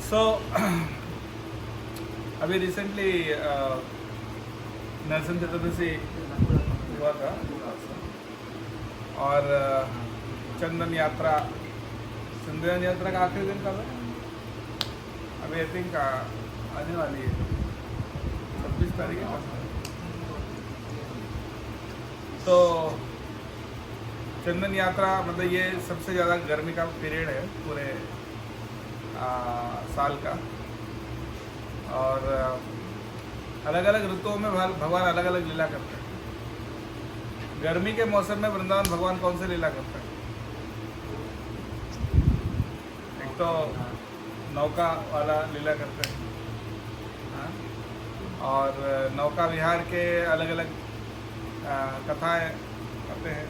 सो अभी रिसेंटली नरसिंह चतुर्दशी हुआ था और चंदन यात्रा का आखिरी दिन कब है? अभी आई थिंक आने वाली है 26 तारीख है। तो चंदन यात्रा मतलब ये सबसे ज़्यादा गर्मी का पीरियड है पूरे साल का। और अलग अलग ऋतुओं में भगवान अलग अलग लीला करते हैं। गर्मी के मौसम में वृंदावन भगवान कौन से लीला करते हैं? एक तो नौका वाला लीला करते हैं, हाँ? और नौका विहार के अलग अलग कथाएं करते हैं।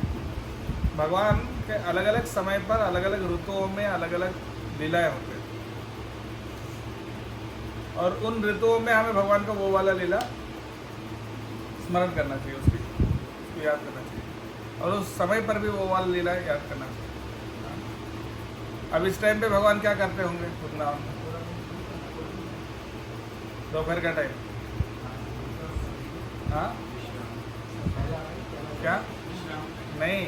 भगवान के अलग अलग समय पर अलग अलग ऋतुओं में अलग अलग लीलाएं होते हैं और उन ऋतुओं में हमें भगवान का वो वाला लीला स्मरण करना चाहिए, उसको याद करना चाहिए और उस समय पर भी वो वाला लीला याद करना चाहिए। अब इस टाइम पे भगवान क्या करते होंगे वृंदावन में? दोपहर का टाइम, हाँ क्या नहीं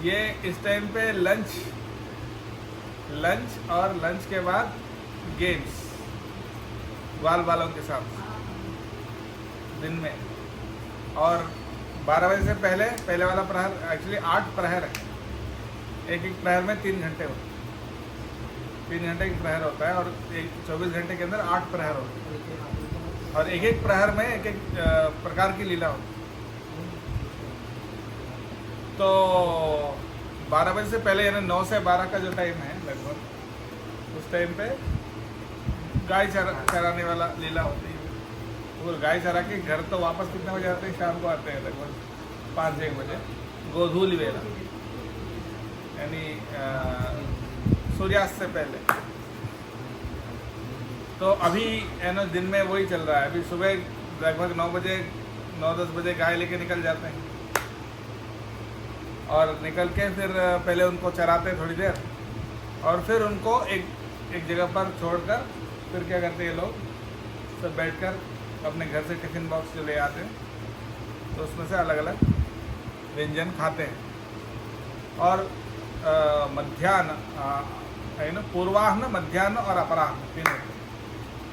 ये इस टाइम पे लंच और लंच के बाद गेम्स ग्वाल वालों के साथ दिन में। और 12 बजे से पहले वाला प्रहर एक्चुअली 8 प्रहर है। एक प्रहर में 3 घंटे होते हैं, 3 घंटे की प्रहर होता है और 24 घंटे के अंदर 8 प्रहर होते हैं और एक प्रहर में एक प्रकार की लीला होती है। तो 12 बजे से पहले यानी 9 से 12 का जो टाइम है लगभग, उस टाइम पे गाय चराने वाला लीला होती है। वो गाय चरा के घर तो वापस कितने बजे आते हैं? शाम को आते हैं लगभग 5-6 बजे, गोधूली वेला यानी सूर्यास्त से पहले। तो अभी दिन में वही चल रहा है। अभी सुबह लगभग 9-10 बजे गाय लेके निकल जाते हैं और निकल के फिर पहले उनको चराते हैं थोड़ी देर और फिर उनको एक जगह पर छोड़कर फिर क्या करते हैं ये लोग सब बैठकर अपने घर से टिफिन बॉक्स जो ले आते हैं तो उसमें से अलग अलग व्यंजन खाते हैं। और मध्याह्न पूर्वाह्न, मध्याह्न और अपराह्न तीनों।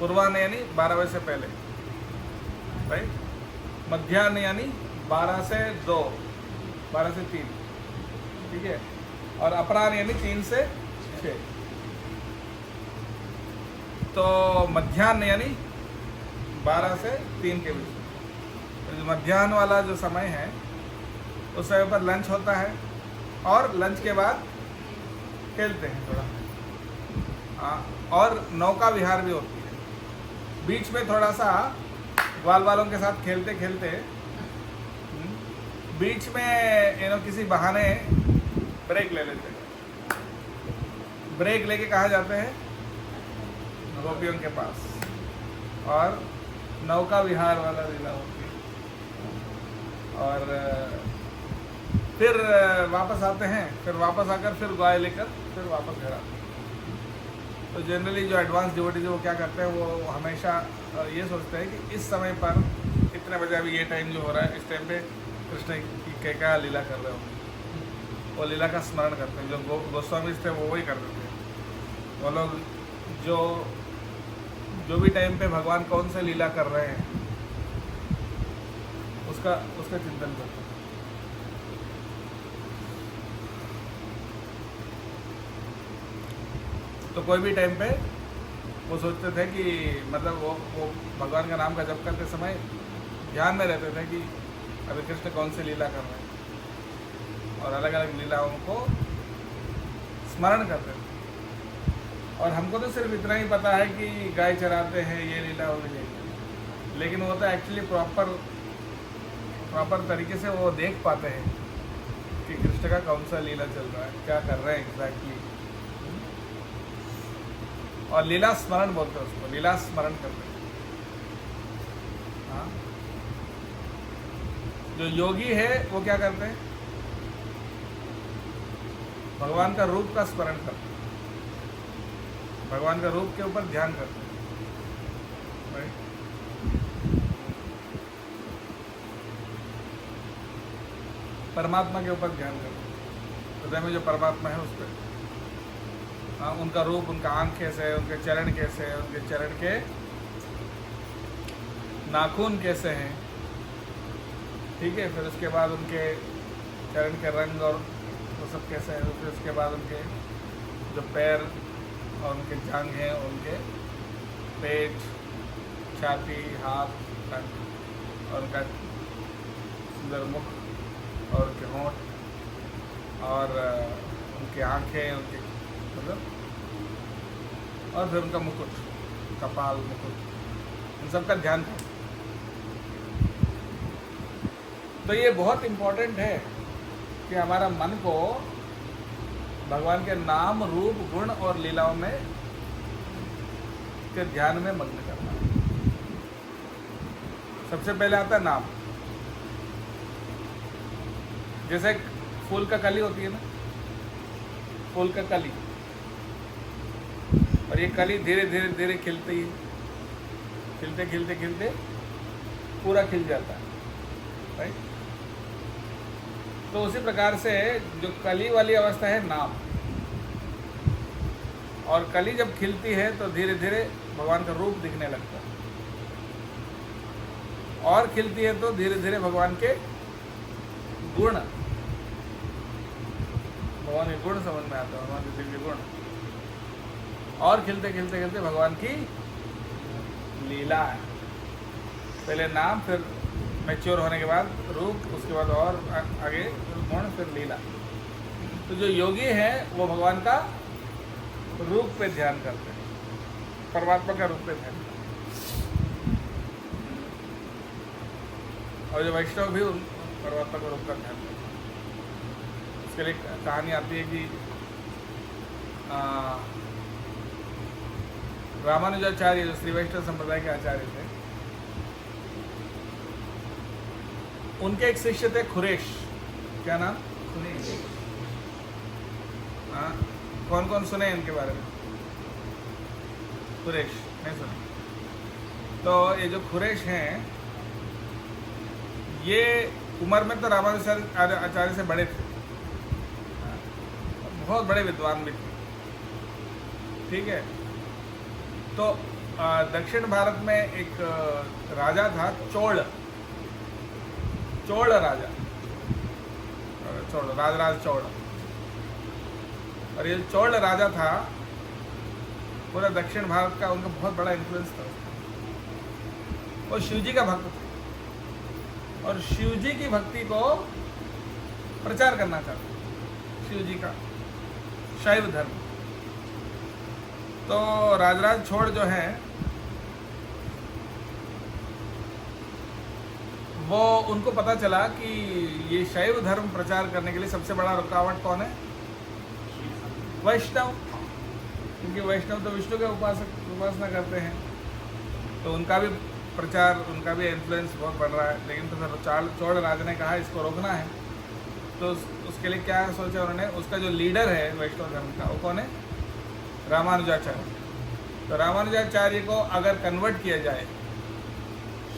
पूर्वाह्न यानी 12 बजे से पहले, राइट। मध्याह्न यानी 12 से 2, 12 से 3, ठीक है। और अपराह्न यानी 3 से 6। तो मध्याह्न यानी 12 से 3 के बीच। तो मध्याह्न वाला जो समय है उस समय पर लंच होता है और लंच के बाद खेलते हैं थोड़ा, हाँ। और नौका विहार भी होती है। बीच में थोड़ा सा ग्वाल वालों के साथ खेलते खेलते बीच में किसी बहाने ब्रेक ले लेते हैं। ब्रेक लेके कहाँ जाते हैं? गोपियों के पास, और नौका विहार वाला लीला होती है। और फिर वापस आते हैं, फिर वापस आकर फिर गाय लेकर फिर वापस घर आते हैं। तो जनरली जो एडवांस डिवोटीज वो क्या करते हैं, वो हमेशा ये सोचते हैं कि इस समय पर इतने बजे, अभी ये टाइम जो हो रहा है, इस टाइम पे कृष्ण की क्या लीला कर रहे होंगे, वो लीला का स्मरण करते हैं। जो गोस्वामी थे वो वही करते थे। वो लोग जो भी टाइम पे भगवान कौन सा लीला कर रहे हैं उसका चिंतन करते हैं। तो कोई भी टाइम पे वो सोचते थे कि मतलब वो भगवान का नाम का जप करते समय ध्यान में रहते थे कि अभी कृष्ण कौन सी लीला कर रहे हैं और अलग अलग लीलाओं को स्मरण करते थे। और हमको तो सिर्फ इतना ही पता है कि गाय चराते हैं, ये लीला हो गई, लेकिन वो तो एक्चुअली प्रॉपर तरीके से वो देख पाते हैं कि कृष्ण का कौन सा लीला चल रहा है, क्या कर रहे हैं एग्जैक्टली। और लीला स्मरण बोलते हैं उसको, लीला स्मरण करते हैं, हाँ। जो योगी है वो क्या करते हैं? भगवान का रूप का स्मरण करते हैं, भगवान का रूप के ऊपर ध्यान करते हैं, right? परमात्मा के ऊपर ध्यान करते हैं, हृदय में जो परमात्मा है उस पर। हाँ, उनका रूप, उनका आँख कैसे है, उनके चरण कैसे हैं, उनके चरण के नाखून कैसे हैं, ठीक है। फिर उसके बाद उनके चरण के रंग और वो सब कैसे हैं। फिर उसके बाद उनके जो पैर और उनके जांघ हैं, उनके पेट, छाती, हाथ, कंठ और उनका सुंदर मुख और उनके होंठ और उनकी आँखें, उनके मतलब, और फिर उनका मुकुट, कपाल, मुकुट, इन सब का ध्यान करें। तो ये बहुत इम्पोर्टेंट है कि हमारा मन को भगवान के नाम, रूप, गुण और लीलाओं में के ध्यान में मग्न करना। सबसे पहले आता है नाम। जैसे फूल का कली होती है ना, फूल का कली, और ये कली धीरे धीरे धीरे खिलती है, खिलते खिलते खिलते पूरा खिल जाता है, राइट। तो उसी प्रकार से जो कली वाली अवस्था है नाम, और कली जब खिलती है तो धीरे धीरे भगवान का रूप दिखने लगता है, और खिलती है तो धीरे धीरे भगवान के गुण, भगवान के गुण समझ में आता है, भगवान के दिव्य गुण, और खिलते खिलते खिलते भगवान की लीला है। पहले नाम, फिर मैच्योर होने के बाद रूप, उसके बाद और आगे गुण, फिर लीला। तो जो योगी हैं वो भगवान का रूप पे ध्यान करते हैं, परमात्मा का रूप पे ध्यान करते हैं, और जो वैष्णव भी उन परमात्मा का रूप का ध्यान करते हैं। उसके लिए कहानी आती है कि रामानुजाचार्य जो श्री वैष्णव संप्रदाय के आचार्य थे, उनके एक शिष्य थे खुरेश। क्या नाम? खुरेश। हाँ, कौन कौन सुने इनके बारे में? खुरेश नहीं सुने? तो ये जो खुरेश हैं, ये उम्र में तो रामानुजाचार्य आचार्य से बड़े थे, बहुत बड़े विद्वान भी थे, ठीक है। तो दक्षिण भारत में एक राजा था, चोल राजा, राजराज चोल। और ये चोल राजा था, पूरा दक्षिण भारत का उनका बहुत बड़ा इन्फ्लुएंस था। वो शिव जी का भक्त थे, और शिव जी की भक्ति को प्रचार करना चाहते, शिव जी का शैव धर्म। तो राजराज चोल जो है वो, उनको पता चला कि ये शैव धर्म प्रचार करने के लिए सबसे बड़ा रुकावट कौन है? वैष्णव। क्योंकि वैष्णव तो विष्णु के उपासना करते हैं, तो उनका भी प्रचार, उनका भी इन्फ्लुएंस बहुत बढ़ रहा है। लेकिन तो फिर चोल राजा ने कहा इसको रोकना है, तो उसके लिए क्या सोचा उन्होंने? उसका जो लीडर है वैष्णव धर्म का, वो कौन है? रामानुजाचार्य। तो रामानुजाचार्य को अगर कन्वर्ट किया जाए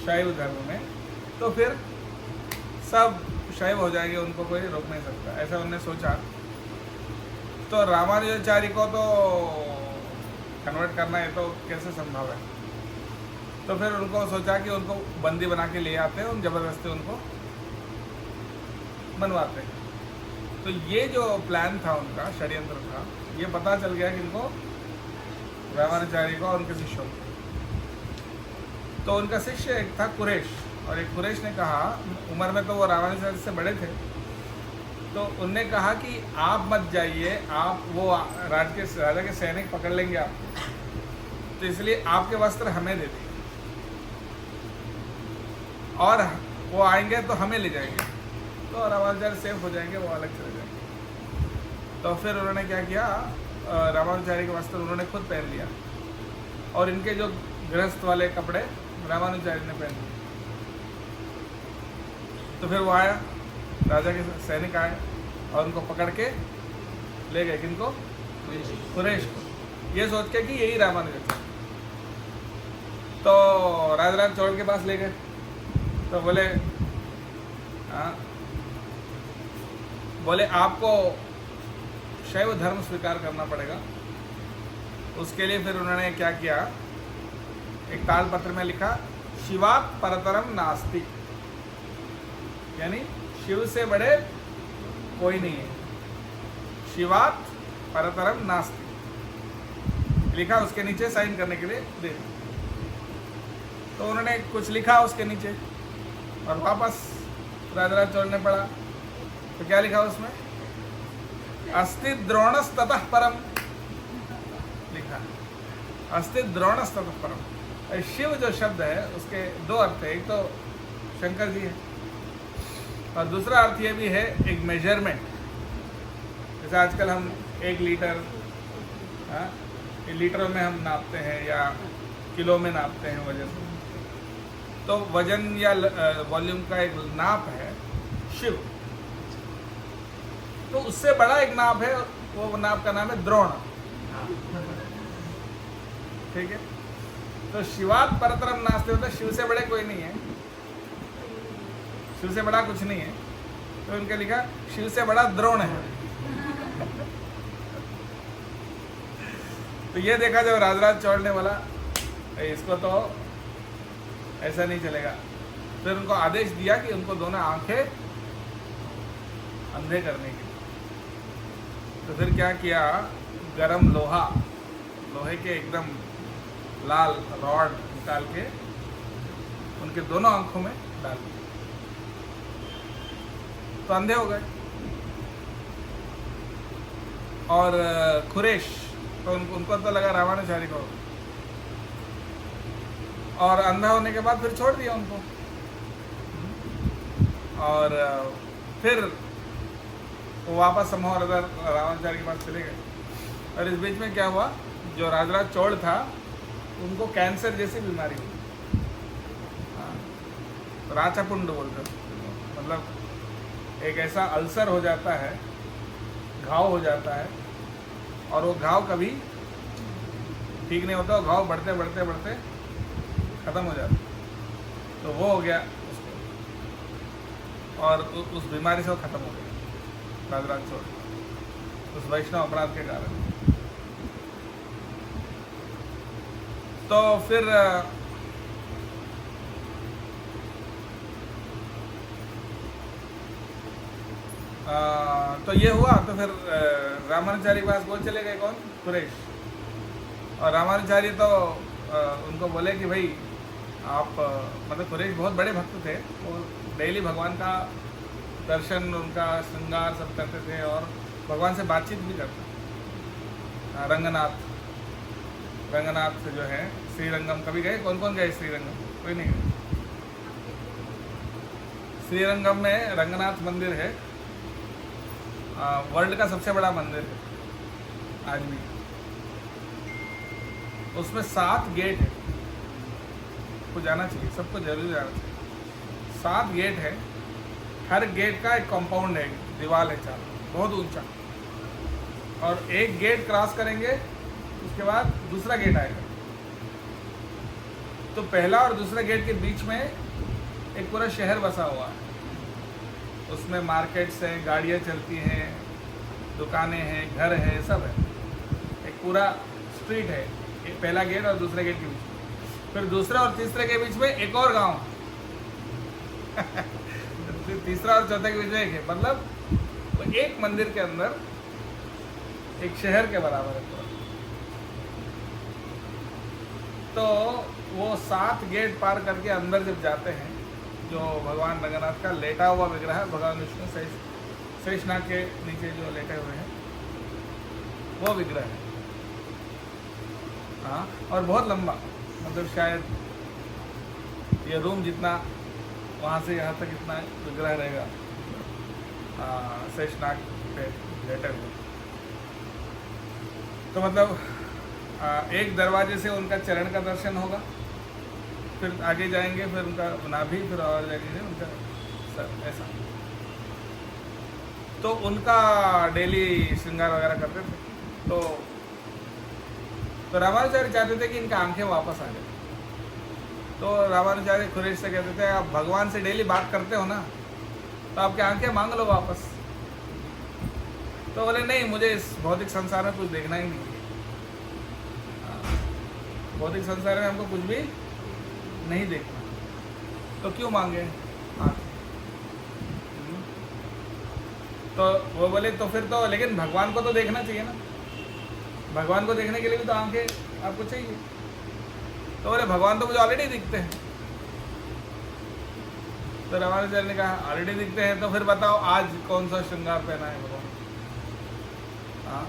शैव धर्म में, तो फिर सब शैव हो जाएंगे, उनको कोई रोक नहीं सकता, ऐसा उन्होंने सोचा। तो रामानुजाचार्य को तो कन्वर्ट करना है तो कैसे संभव है? तो फिर उनको सोचा कि उनको बंदी बना के ले आते हैं और ज़बरदस्ती उनको मनवाते हैं। तो ये जो प्लान था उनका, षड्यंत्र था, ये पता चल गया कि इनको, रामानुजाचार्य को और उनके शिष्यों को। तो उनका शिष्य एक था कुरेश, और एक कुरेश ने कहा, उम्र में तो वो रामानुजाचार्य से बड़े थे, तो उनने कहा कि आप मत जाइए, आप वो राजा के सैनिक पकड़ लेंगे आपको, तो इसलिए आपके वस्त्र हमें दे दीजिए, और वो आएंगे तो हमें ले जाएंगे, तो रामानुजाचार्य सेफ हो जाएंगे, वो अलग चले जाएंगे। तो फिर उन्होंने क्या किया, रामानुजाचार्य के वस्त्र उन्होंने खुद पहन लिया, और इनके जो गृहस्थ वाले कपड़े रामानुजाचार्य ने पहन लिए। तो फिर वो आया, राजा के सैनिक आए और उनको पकड़ के ले गए किनको? कुरैश को, ये सोच के कि यही रामानुजाचार्य। तो राजराज चौड़ के पास ले गए, तो बोले बोले आपको शैव धर्म स्वीकार करना पड़ेगा। उसके लिए फिर उन्होंने क्या किया, एक तालपत्र में लिखा शिवात परतरम नास्ति, यानी शिव से बड़े कोई नहीं है, शिवात परतरम नास्ति लिखा, उसके नीचे साइन करने के लिए दे दिया। तो उन्होंने कुछ लिखा उसके नीचे और वापस राजराज चौड़ ने पढ़ा, तो क्या लिखा उसमें? अस्ति द्रोणस्ततः परम लिखा, अस्ति द्रोणस्ततः परम। शिव जो शब्द है उसके दो अर्थ है, एक तो शंकर जी है और दूसरा अर्थ ये भी है एक मेजरमेंट। जैसे आजकल हम 1 लीटर लीटरों में हम नापते हैं या किलो में नापते हैं वजन, तो वजन या वॉल्यूम का एक नाप है शिव। तो उससे बड़ा एक नाप है, वो नाप का नाम है द्रोण, ठीक है। तो शिवात परतरम नास्ति होता है शिव से बड़े कोई नहीं है, शिव से बड़ा कुछ नहीं है। तो उनके लिखा शिव से बड़ा द्रोण है। तो ये देखा जब राजराज चौड़ ने बोला इसको तो ऐसा नहीं चलेगा, फिर उनको आदेश दिया कि उनको दोनों आंखें अंधे करने की। तो फिर क्या किया, गरम लोहे के एकदम लाल रॉड निकाल के उनके दोनों आंखों में डाल दिया, तो अंधे हो गए। और कुरैश तो उनको तो लगा रामानुजाचार्य को, और अंधा होने के बाद फिर छोड़ दिया उनको। और फिर वो वापस समूह रामानुजाचार्य के पास चले गए। और इस बीच में क्या हुआ, जो राजराज चौड़ था उनको कैंसर जैसी बीमारी हुई, राचापुंड बोलते हैं, मतलब एक ऐसा अल्सर हो जाता है, घाव हो जाता है, और वो घाव कभी ठीक नहीं होता, वो घाव बढ़ते बढ़ते बढ़ते खत्म हो जाता। तो वो हो गया उसको, और उस बीमारी से वो खत्म हो गया राजराज चौड़, उस वैष्णव अपराध के कारण। तो फिर तो ये हुआ। तो फिर रामानुजाचार्य के पास वो चले गए, कौन? कुरैश। और रामानुजाचार्य तो उनको बोले कि भाई आप, मतलब कुरैश बहुत बड़े भक्त थे, वो डेली भगवान का दर्शन, उनका श्रृंगार सब करते थे और भगवान से बातचीत भी करते। रंगनाथ जो है, श्रीरंगम कभी गए? कौन कौन गए श्रीरंगम? कोई नहीं गए। श्रीरंगम में रंगनाथ मंदिर है, वर्ल्ड का सबसे बड़ा मंदिर है आज भी। उसमें 7 गेट है, आपको जाना चाहिए, सबको जरूर जाना चाहिए। 7 गेट है, हर गेट का एक कंपाउंड है, दीवार है चारों, बहुत ऊंचा। और एक गेट क्रॉस करेंगे उसके बाद दूसरा गेट आएगा। तो पहला और दूसरा गेट के बीच में एक पूरा शहर बसा हुआ है, उसमें मार्केट्स हैं, गाड़ियाँ चलती हैं, दुकानें हैं, घर है, सब है, एक पूरा स्ट्रीट है। एक पहला गेट और दूसरे गेट के बीच में, फिर दूसरा और तीसरे के बीच में एक और गांव। तीसरा और चौथे के बीच में एक है, मतलब तो एक मंदिर के अंदर एक शहर के बराबर है पूरा। तो वो 7 गेट पार करके अंदर जब जाते हैं, जो भगवान रंगनाथ का लेटा हुआ विग्रह है, भगवान विष्णु शेषनाग के नीचे जो लेटे हुए हैं, वो विग्रह है। हाँ, और बहुत लंबा, मतलब शायद ये रूम जितना, वहाँ से यहाँ तक इतना विग्रह रहेगा शेषनाग पे लेटे हुए। तो मतलब एक दरवाजे से उनका चरण का दर्शन होगा, फिर आगे जाएंगे, फिर उनका नाभि, फिर और जाएंगे उनका सर, ऐसा। तो उनका डेली श्रृंगार वगैरह करते थे। तो रामानुजाचार्य चाहते थे कि इनका आंखें वापस आ जाए। तो रामानुजाचार्य खुरेश से कहते थे, आप भगवान से डेली बात करते हो ना, तो आपकी आंखें मांग लो वापस। तो बोले नहीं, मुझे इस भौतिक संसार में कुछ देखना ही नहीं। भौतिक संसार में हमको कुछ भी नहीं देखना, तो क्यों मांगे आंखें? तो वो बोले तो फिर तो लेकिन भगवान को तो देखना चाहिए ना, भगवान को देखने के लिए भी तो आंखें आपको चाहिए। तो बोले भगवान तो मुझे ऑलरेडी दिखते हैं। तो रामानुजाचार्य ने कहा ऑलरेडी दिखते हैं, तो फिर बताओ आज कौन सा श्रृंगार पहना है भगवान? हाँ,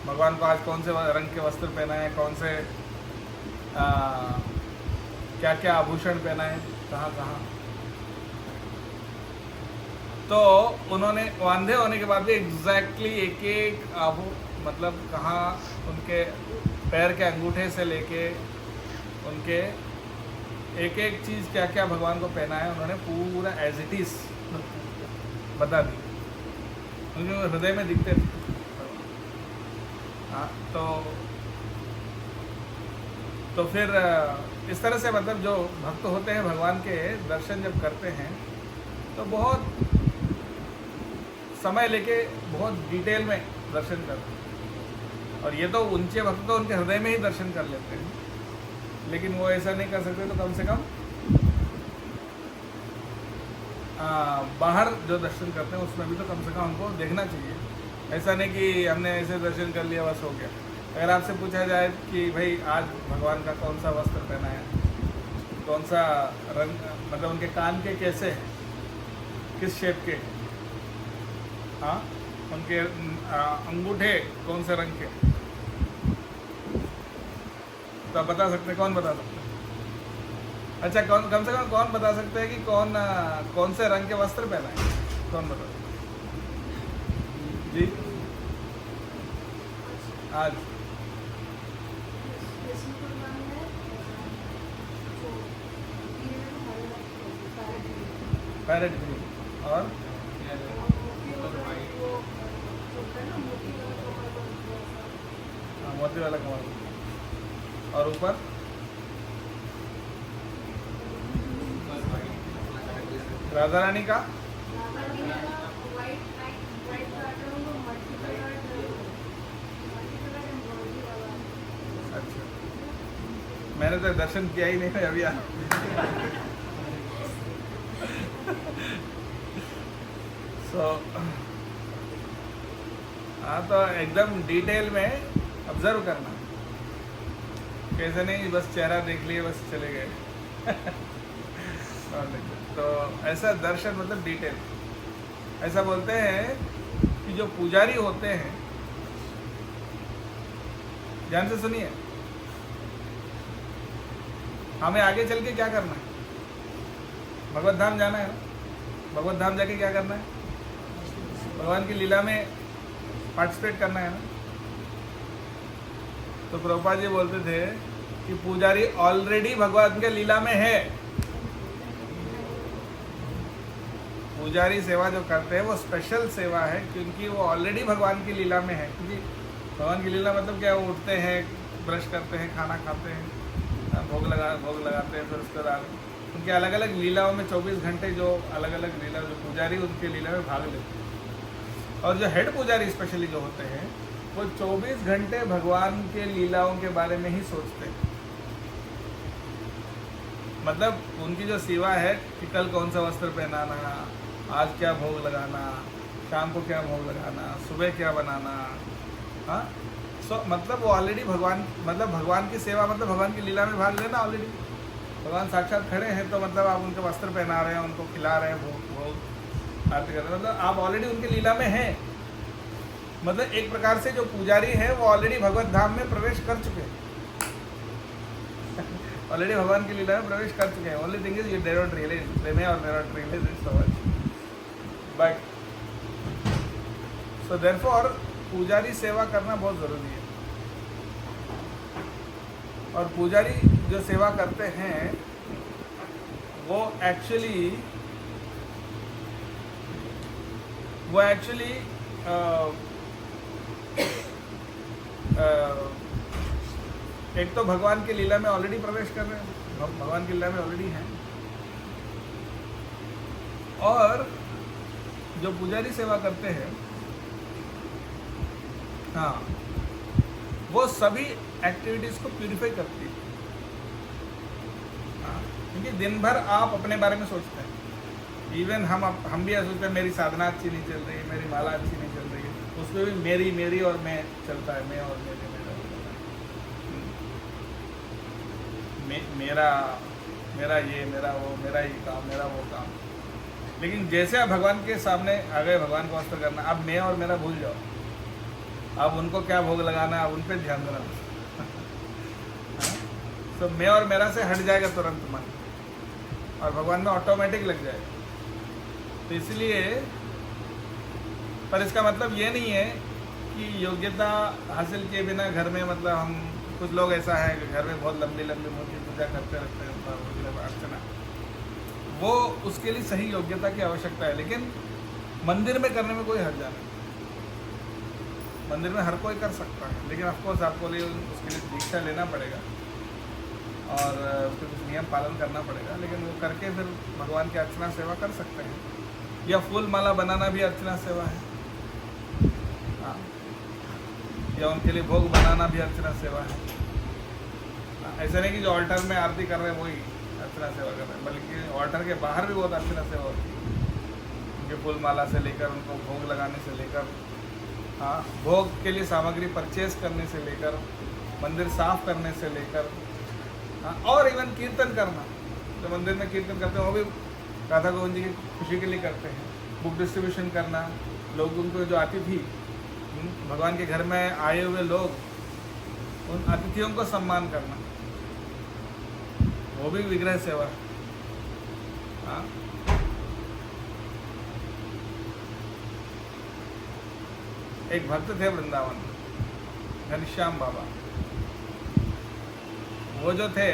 भगवान को आज कौन से रंग के वस्त्र पहना है, कौन से क्या क्या आभूषण पहना है, कहाँ कहाँ। तो उन्होंने अंधे होने के बाद भी एग्जैक्टली एक एक मतलब कहाँ उनके पैर के अंगूठे से लेके उनके एक एक चीज़ क्या क्या भगवान को पहना है, उन्होंने पूरा एज इट इज बता दी। उनके हृदय में दिखते थे। हाँ, तो फिर इस तरह से मतलब जो भक्त होते हैं भगवान के दर्शन जब करते हैं तो बहुत समय लेके बहुत डिटेल में दर्शन करते हैं। और ये तो ऊंचे भक्त तो उनके हृदय में ही दर्शन कर लेते हैं, लेकिन वो ऐसा नहीं कर सकते। तो कम से कम बाहर जो दर्शन करते हैं उसमें भी तो कम से कम हमको देखना चाहिए। ऐसा नहीं कि हमने ऐसे दर्शन कर लिया बस हो गया। अगर आपसे पूछा जाए कि भाई आज भगवान का कौन सा वस्त्र पहना है, कौन सा रंग, मतलब उनके कान के कैसे हैं, किस शेप के, हाँ, उनके अंगूठे कौन से रंग के, तो आप बता सकते हैं? कौन बता सकते हैं? अच्छा, कम से कम कौन बता सकते हैं कि कौन से रंग के वस्त्र पहना है? कौन बता सकते जी? आज पैरेट ग्रीन और मोती वाला कमल, और ऊपर राधा रानी का अच्छा, मैंने तो दर्शन किया ही नहीं है अभी। हाँ, तो एकदम डिटेल में ऑब्जर्व करना, कैसे नहीं बस चेहरा देख लिए बस चले गए। तो ऐसा दर्शन मतलब डिटेल। ऐसा बोलते हैं कि जो पुजारी होते हैं, ध्यान से सुनिए, हमें आगे चल के क्या करना है? भगवत धाम जाना है ना। भगवत धाम जाके क्या करना है? भगवान की लीला में पार्टिसिपेट करना है ना। तो प्रभुपाद जी बोलते थे कि पुजारी ऑलरेडी भगवान के लीला में है। पुजारी सेवा जो करते हैं वो स्पेशल सेवा है, क्योंकि वो ऑलरेडी भगवान की लीला में है। क्योंकि भगवान की लीला मतलब क्या, वो उठते हैं, ब्रश करते हैं, खाना खाते हैं, भोग लगाते हैं, फिर उसके बाद उनके अलग अलग लीलाओं में 24 घंटे जो अलग अलग लीला, जो पुजारी उनके लीला में भाग लेते हैं। और जो हेड पुजारी स्पेशली जो होते हैं वो 24 घंटे भगवान के लीलाओं के बारे में ही सोचते हैं। मतलब उनकी जो सेवा है कि कल कौन सा वस्त्र पहनाना, आज क्या भोग लगाना, शाम को क्या भोग लगाना, सुबह क्या बनाना, हाँ। मतलब वो ऑलरेडी भगवान की सेवा, मतलब भगवान की लीला में भाग लेना। ऑलरेडी भगवान साक्षात खड़े हैं, तो मतलब आप उनके वस्त्र पहना रहे हैं, उनको खिला रहे हैं, भोग आरती कर रहे हैं, मतलब आप ऑलरेडी उनकी लीला में हैं। मतलब एक प्रकार से जो पुजारी है वो ऑलरेडी भगवत धाम में प्रवेश कर चुके हैं। ऑलरेडी भगवान की लीला में प्रवेश कर चुके हैं। Only thing is you do not realise, they may or may not realise it so much, but so therefore पुजारी सेवा करना बहुत ज़रूरी है। और पुजारी जो सेवा करते हैं वो एक्चुअली वो एक्चुअली एक तो भगवान की लीला में ऑलरेडी प्रवेश कर रहे हैं, भगवान की लीला में ऑलरेडी हैं, और जो पुजारी सेवा करते हैं, हाँ, वो सभी एक्टिविटीज को प्यूरिफाई करती है। हाँ, क्योंकि दिन भर आप अपने बारे में सोचते हैं। इवन हम भी ऐसा सोचते हैं, मेरी साधना अच्छी नहीं चल रही है, मेरी माला अच्छी नहीं चल रही है, उसमें भी मेरी और मैं चलता है, मैं और मेरा मेरा ये, मेरा वो, मेरा ये काम, मेरा वो काम। लेकिन जैसे आप भगवान के सामने आ गए, भगवान को वस्त्र करना, अब मैं और मेरा भूल जाओ, अब उनको क्या भोग लगाना है, अब उन पर ध्यान देना। तो मैं और मेरा से हट जाएगा तुरंत मन, और भगवान में ऑटोमेटिक लग जाएगा। तो इसलिए, पर इसका मतलब ये नहीं है कि योग्यता हासिल किए बिना घर में, मतलब हम, कुछ लोग ऐसा है कि घर में बहुत लंबी लंबी मूर्ति पूजा करते रहते हैं, अर्चना, वो उसके लिए सही योग्यता की आवश्यकता है। लेकिन मंदिर में करने में कोई हर्ज नहीं, मंदिर में हर कोई कर सकता है, लेकिन ऑफकोर्स आपको लिए उसके लिए दीक्षा लेना पड़ेगा और उसके कुछ नियम पालन करना पड़ेगा। लेकिन वो करके फिर भगवान की अर्चना सेवा कर सकते हैं, या फूल माला बनाना भी अर्चना सेवा है, हाँ, या उनके लिए भोग बनाना भी अर्चना सेवा है। ऐसा नहीं कि जो ऑल्टर में आरती कर रहे हैं वही अर्चना सेवा कर रहे हैं, बल्कि ऑल्टर के बाहर भी बहुत अर्चना सेवा होती है, उनके फूल माला से लेकर, उनको भोग लगाने से लेकर, हाँ, भोग के लिए सामग्री परचेज करने से लेकर, मंदिर साफ करने से लेकर, हाँ, और इवन कीर्तन करना, जो मंदिर में कीर्तन करते हैं वो भी राधा गोविंद जी की खुशी के लिए करते हैं। बुक डिस्ट्रीब्यूशन करना, लोगों को, जो अतिथि, भगवान के घर में आए हुए लोग, उन अतिथियों को सम्मान करना, वो भी विग्रह सेवा है। हाँ, एक भक्त थे वृंदावन, घनश्याम बाबा। वो जो थे,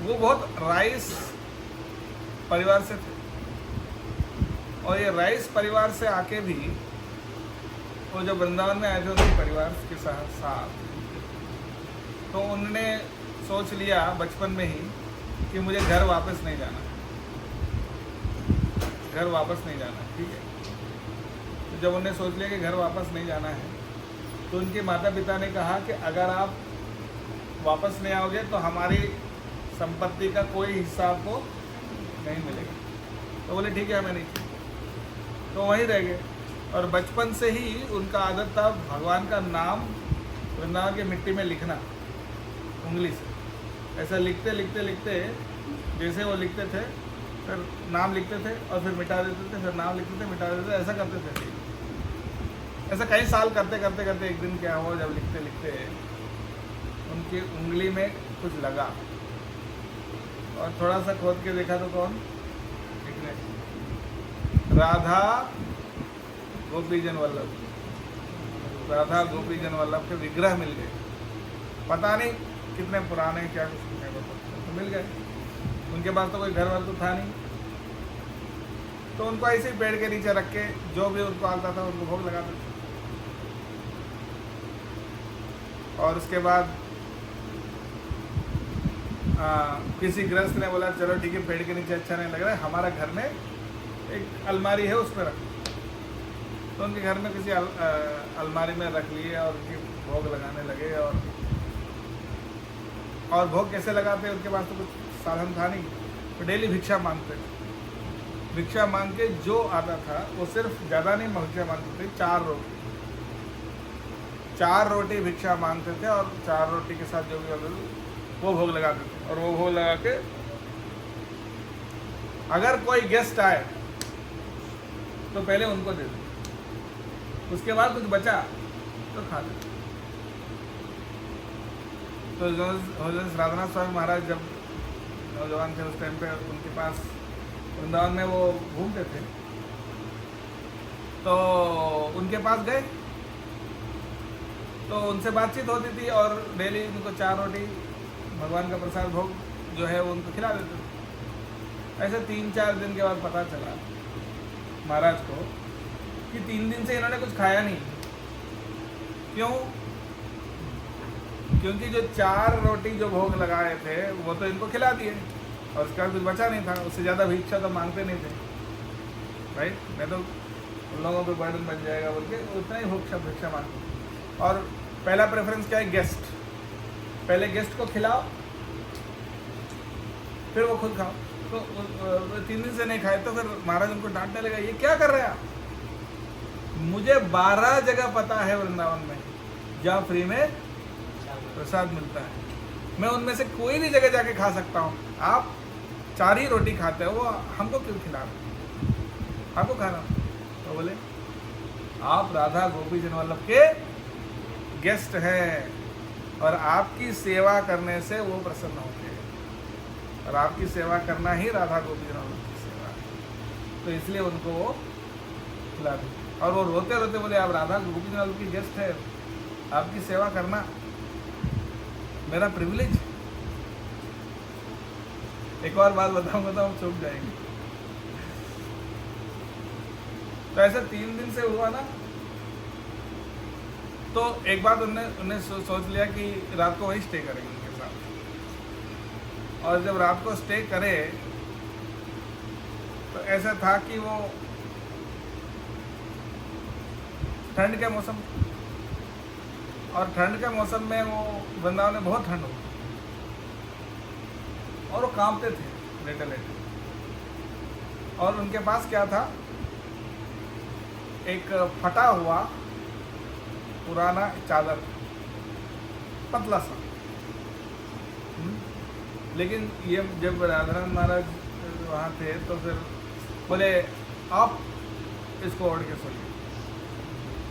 वो बहुत राइस परिवार से थे, और ये राइस परिवार से आके भी वो जब वृंदावन में आए थे उनके परिवार के साथ, तो उन्होंने सोच लिया बचपन में ही कि मुझे घर वापस नहीं जाना, घर वापस नहीं जाना, ठीक है। तो जब उन्होंने सोच लिया कि घर वापस नहीं जाना है, तो उनके माता पिता ने कहा कि अगर आप वापस नहीं आओगे तो हमारी संपत्ति का कोई हिस्सा आपको नहीं मिलेगा। तो बोले ठीक है, हमें नहीं चाहिए, तो वहीं रह गए। और बचपन से ही उनका आदत था भगवान का नाम वृंदावन की मिट्टी में लिखना, उंगली से ऐसा लिखते लिखते लिखते, जैसे वो लिखते थे फिर नाम लिखते थे और फिर मिटा देते थे, फिर नाम लिखते थे मिटा देते थे, ऐसा करते थे। ऐसा कई साल करते करते करते एक दिन क्या हुआ, जब लिखते लिखते उनकी उंगली में कुछ लगा, और थोड़ा सा खोद के देखा तो कौन लिखने, राधा गोपीजन वल्लभ, राधा गोपीजन वल्लभ के विग्रह मिल गए। पता नहीं कितने पुराने, क्या कुछ नहीं पता, तो मिल गए। उनके पास तो कोई घर वर तो था नहीं, तो उनको ऐसे ही पेड़ के नीचे रख के जो भी उनको आता था उनको भोग लगाते थे। और उसके बाद किसी गृहस्थ ने बोला चलो ठीक है, पेड़ के नीचे अच्छा नहीं लग रहा है, हमारा घर में एक अलमारी है उस पर रख। तो उनके घर में किसी अलमारी में रख लिए और उनके भोग लगाने लगे। और भोग कैसे लगाते, उनके पास तो कुछ साधन था नहीं, तो डेली भिक्षा मांगते थे। भिक्षा मांग के जो आता था वो सिर्फ ज़्यादा नहीं भिक्षा मांगते थे, 4 रोटी भिक्षा मांगते थे, और 4 रोटी के साथ जो भी वो भोग लगाते थे। और वो भोग लगा के अगर कोई गेस्ट आए तो पहले उनको दे दे, उसके बाद कुछ बचा तो खा ले। तो राधानाथ स्वामी महाराज जब नौजवान थे उस टाइम पे, उनके पास वृंदावन में वो घूमते थे, तो उनके पास गए, तो उनसे बातचीत होती थी, और डेली उनको 4 रोटी भगवान का प्रसाद भोग जो है वो उनको खिला देते थे। ऐसे 3-4 दिन के बाद पता चला महाराज को कि 3 दिन से इन्होंने कुछ खाया नहीं। क्यों? क्योंकि जो 4 रोटी जो भोग लगाए थे वो तो इनको खिला दिए और उसका कुछ बचा नहीं था। उससे ज़्यादा भिक्षा तो मांगते नहीं थे, राइट? नहीं तो उन लोगों पे बर्डन बन जाएगा बोल के उतना ही भिक्षा मांगते। और पहला प्रेफरेंस क्या है? गेस्ट। पहले गेस्ट को खिलाओ फिर वो खुद खाओ। तो 3 दिन से नहीं खाए तो फिर महाराज उनको डांटने लगा, ये क्या कर रहे हैं आप? मुझे 12 जगह पता है वृंदावन में जहाँ फ्री में प्रसाद मिलता है, मैं उनमें से कोई भी जगह जाके खा सकता हूँ। आप 4 ही रोटी खाते हो, वो हमको क्यों खिला रहे? आपको खाना। तो बोले आप राधा गोपी जन वल्लभ के गेस्ट हैं और आपकी सेवा करने से वो प्रसन्न होते हैं और आपकी सेवा करना ही राधा गोपी जन वल्लभ की सेवा है। तो इसलिए उनको वो खिला दी। और वो रोते रोते बोले आप राधा गोपी जन वल्लभ की गेस्ट है, आपकी सेवा करना मेरा प्रिविलेज। एक और बात बताऊंगा तो हम चुप जाएंगे। तो ऐसा 3 दिन से हुआ ना, तो एक बात उन्होंने सोच लिया कि रात को वहीं स्टे करेंगे उनके साथ। और जब रात को स्टे करे तो ऐसा था कि वो ठंड के मौसम, और ठंड के मौसम में वो वृंदावन में बहुत ठंड होती और वो कांपते थे लेटे लेटे। और उनके पास क्या था? एक फटा हुआ पुराना चादर, पतला सा। लेकिन ये जब राधाराम महाराज वहाँ थे तो फिर बोले आप इसको ओढ़ के सोइए।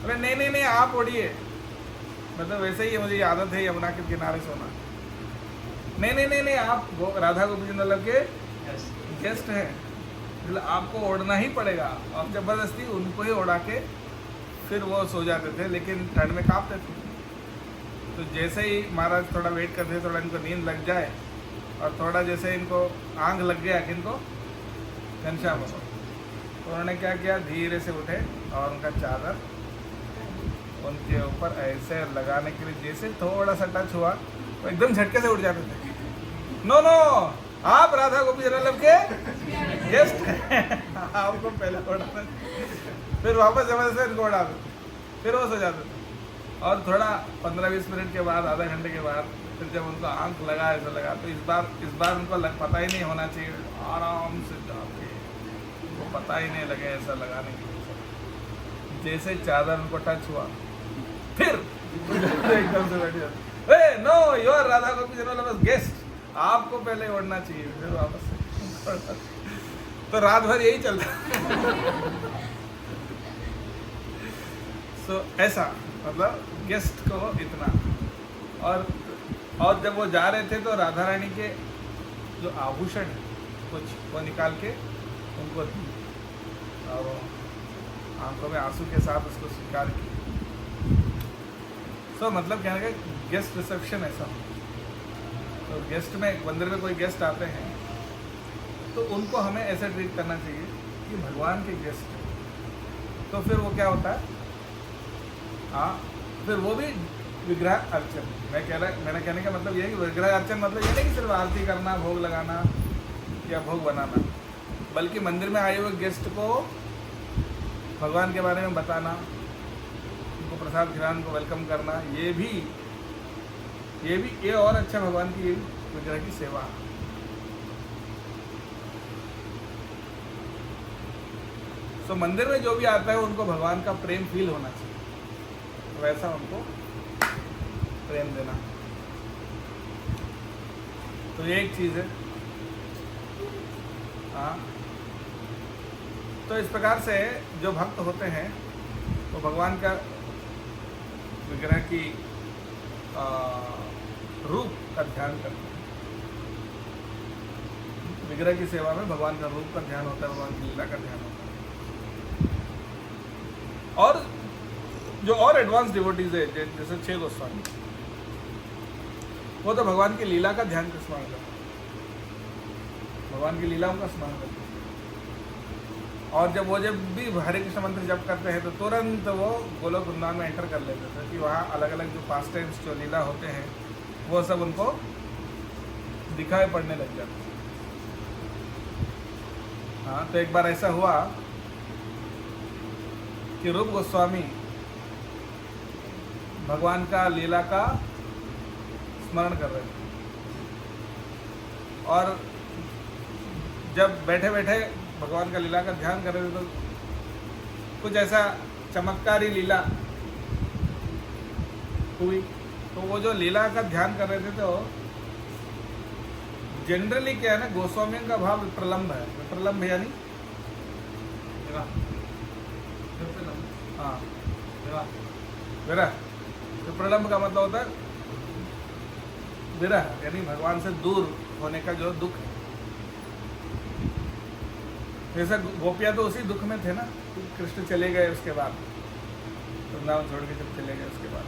अरे नहीं नहीं नहीं, आप ओढ़िए, मतलब वैसे ही मुझे आदत है यमुना के किनारे सोना। नहीं नहीं नहीं नहीं, आप राधा गोपी जन वल्लभ के गेस्ट हैं, मतलब आपको ओढ़ना ही पड़ेगा। और ज़बरदस्ती उनको ही ओढ़ा के फिर वो सो जाते थे, लेकिन ठंड में कांपते थे। तो जैसे ही महाराज थोड़ा वेट करते, थोड़ा इनको नींद लग जाए और थोड़ा जैसे इनको आंख लग गया कि इनको घनश्याम बनो, तो उन्होंने क्या किया, धीरे से उठे और उनका चादर उनके ऊपर ऐसे लगाने के लिए जैसे थोड़ा सा टच हुआ तो एकदम झटके से उठ जाते थे। नो नो, आप राधा गोपी जन वल्लभ के गेस्ट हैं, आपको पहले उड़ाना। फिर वापस जबरदस्ती इनको उड़ा दो, फिर वो सो जाते थे। और थोड़ा 15-20 मिनट के बाद, आधा घंटे के बाद फिर जब उनको आंख लगा, ऐसा लगा, तो इस बार उनको पता ही नहीं होना चाहिए, आराम से जाके वो पता ही नहीं लगे ऐसा लगाने की वजह। जैसे चादर उनको टच हुआ फिर एकदम से बैठ जाते। ए नो, यू आर राधा गोपी जन वल्लभ गेस्ट, आपको पहले उड़ना चाहिए, फिर वापस से। तो रात भर यही चल रहा। सो ऐसा मतलब गेस्ट को इतना। और जब वो जा रहे थे तो राधा रानी के जो आभूषण कुछ वो निकाल के उनको दी और आंखों में आंसू के साथ उसको स्वीकार किया। सो मतलब क्या है, गेस्ट रिसेप्शन ऐसा हो। तो गेस्ट में, मंदिर में कोई गेस्ट आते हैं तो उनको हमें ऐसे ट्रीट करना चाहिए कि भगवान के गेस्ट हैं। तो फिर वो क्या होता है, हाँ, फिर वो भी विग्रह अर्चन। मेरा कहने का मतलब ये है कि विग्रह अर्चन मतलब ये नहीं कि सिर्फ आरती करना, भोग लगाना या भोग बनाना, बल्कि मंदिर में आए हुए गेस्ट को भगवान के बारे में बताना, उनको प्रसाद खिलाना, उनको वेलकम करना, ये और अच्छा भगवान की विग्रह की सेवा। तो मंदिर में जो भी आता है उनको भगवान का प्रेम फील होना चाहिए, तो वैसा उनको प्रेम देना। तो ये एक चीज़ है। हाँ, तो इस प्रकार से जो भक्त होते हैं वो भगवान का विग्रह की रूप का ध्यान करते हैं। विग्रह की सेवा में भगवान का रूप का ध्यान होता है, भगवान की लीला का ध्यान होता है। और जो और एडवांस डिवोटीज है जैसे 6 गोस्वामी, वो तो भगवान की लीला का ध्यान किस मांग करते हैं। भगवान की लीलाओं का स्मरण करते थे। और जब भी हरे कृष्ण मंत्र जप करते हैं तो तुरंत वो गोलोक वृंदावन में एंटर कर लेते थे कि वहाँ अलग अलग जो पास टाइम्स जो लीला होते हैं वो सब उनको दिखाई पड़ने लग जाते। हाँ, तो एक बार ऐसा हुआ कि रूप गोस्वामी भगवान का लीला का स्मरण कर रहे थे और जब बैठे बैठे भगवान का लीला का ध्यान कर रहे थे तो कुछ ऐसा चमत्कारी लीला हुई। तो वो जो लीला का ध्यान कर रहे थे तो जनरली क्या है ना, गोस्वामियों का भाव विप्रलंब है। विप्रलंब यानी हाँ विरह। विप्रलंब का मतलब होता है विरह, यानी भगवान से दूर होने का जो दुख है। जैसा गोपियाँ तो उसी दुख में थे ना, कृष्ण चले गए उसके बाद, वृंदावन छोड़ के जब चले गए उसके बाद,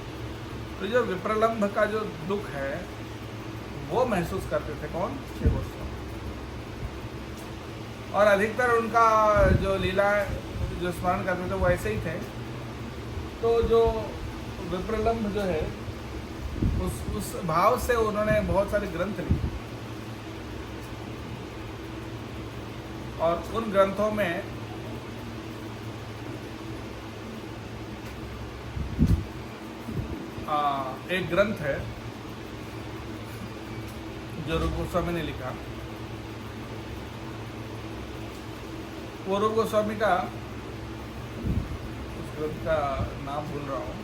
तो जो विप्रलंब का जो दुख है वो महसूस करते थे कौन? श्री गोस्वामी। और अधिकतर उनका जो लीला जो स्मरण करते थे वो ऐसे ही थे। तो जो विप्रलंब जो है उस भाव से उन्होंने बहुत सारे ग्रंथ लिखे और उन ग्रंथों में एक ग्रंथ है जो रूप गोस्वामी ने लिखा। वो रूप गोस्वामी का उस ग्रंथ का नाम भूल रहा हूँ।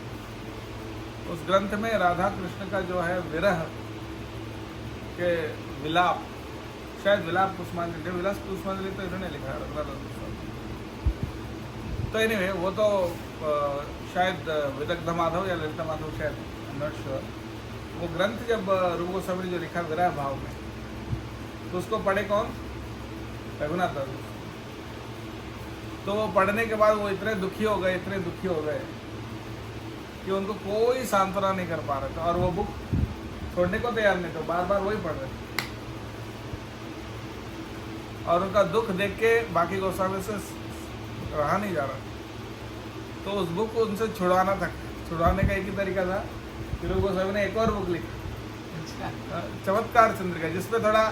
उस ग्रंथ में राधा कृष्ण का जो है विरह के विलाप, शायद विलाप पुष्पांजलि, विलास पुष्पांजलि तो इन्होंने लिखा है राधा गोस्वामी। तो एनीवे वो तो शायद विदग्ध माधव या ललिता माधव, शायद आई एम नॉट श्योर। वो ग्रंथ जब रूप गोस्वामी ने जो लिखा विरह भाव में, तो उसको पढ़े कौन? रघुनाथ दास। तो वो पढ़ने के बाद वो इतने दुखी हो गए कि उनको कोई सांत्वना नहीं कर पा रहे थे और वो बुक छोड़ने को तैयार नहीं थे, बार बार वही पढ़ रहे थे। और उनका दुख देख के बाकी गोस्वामी से रहा नहीं जा रहा। तो उस बुक को उनसे छुड़वाना था। छुड़वाने का एक ही तरीका था कि रूप गोस्वामी ने एक और बुक लिखी, चमत्कार चंद्रिका, जिसपे थोड़ा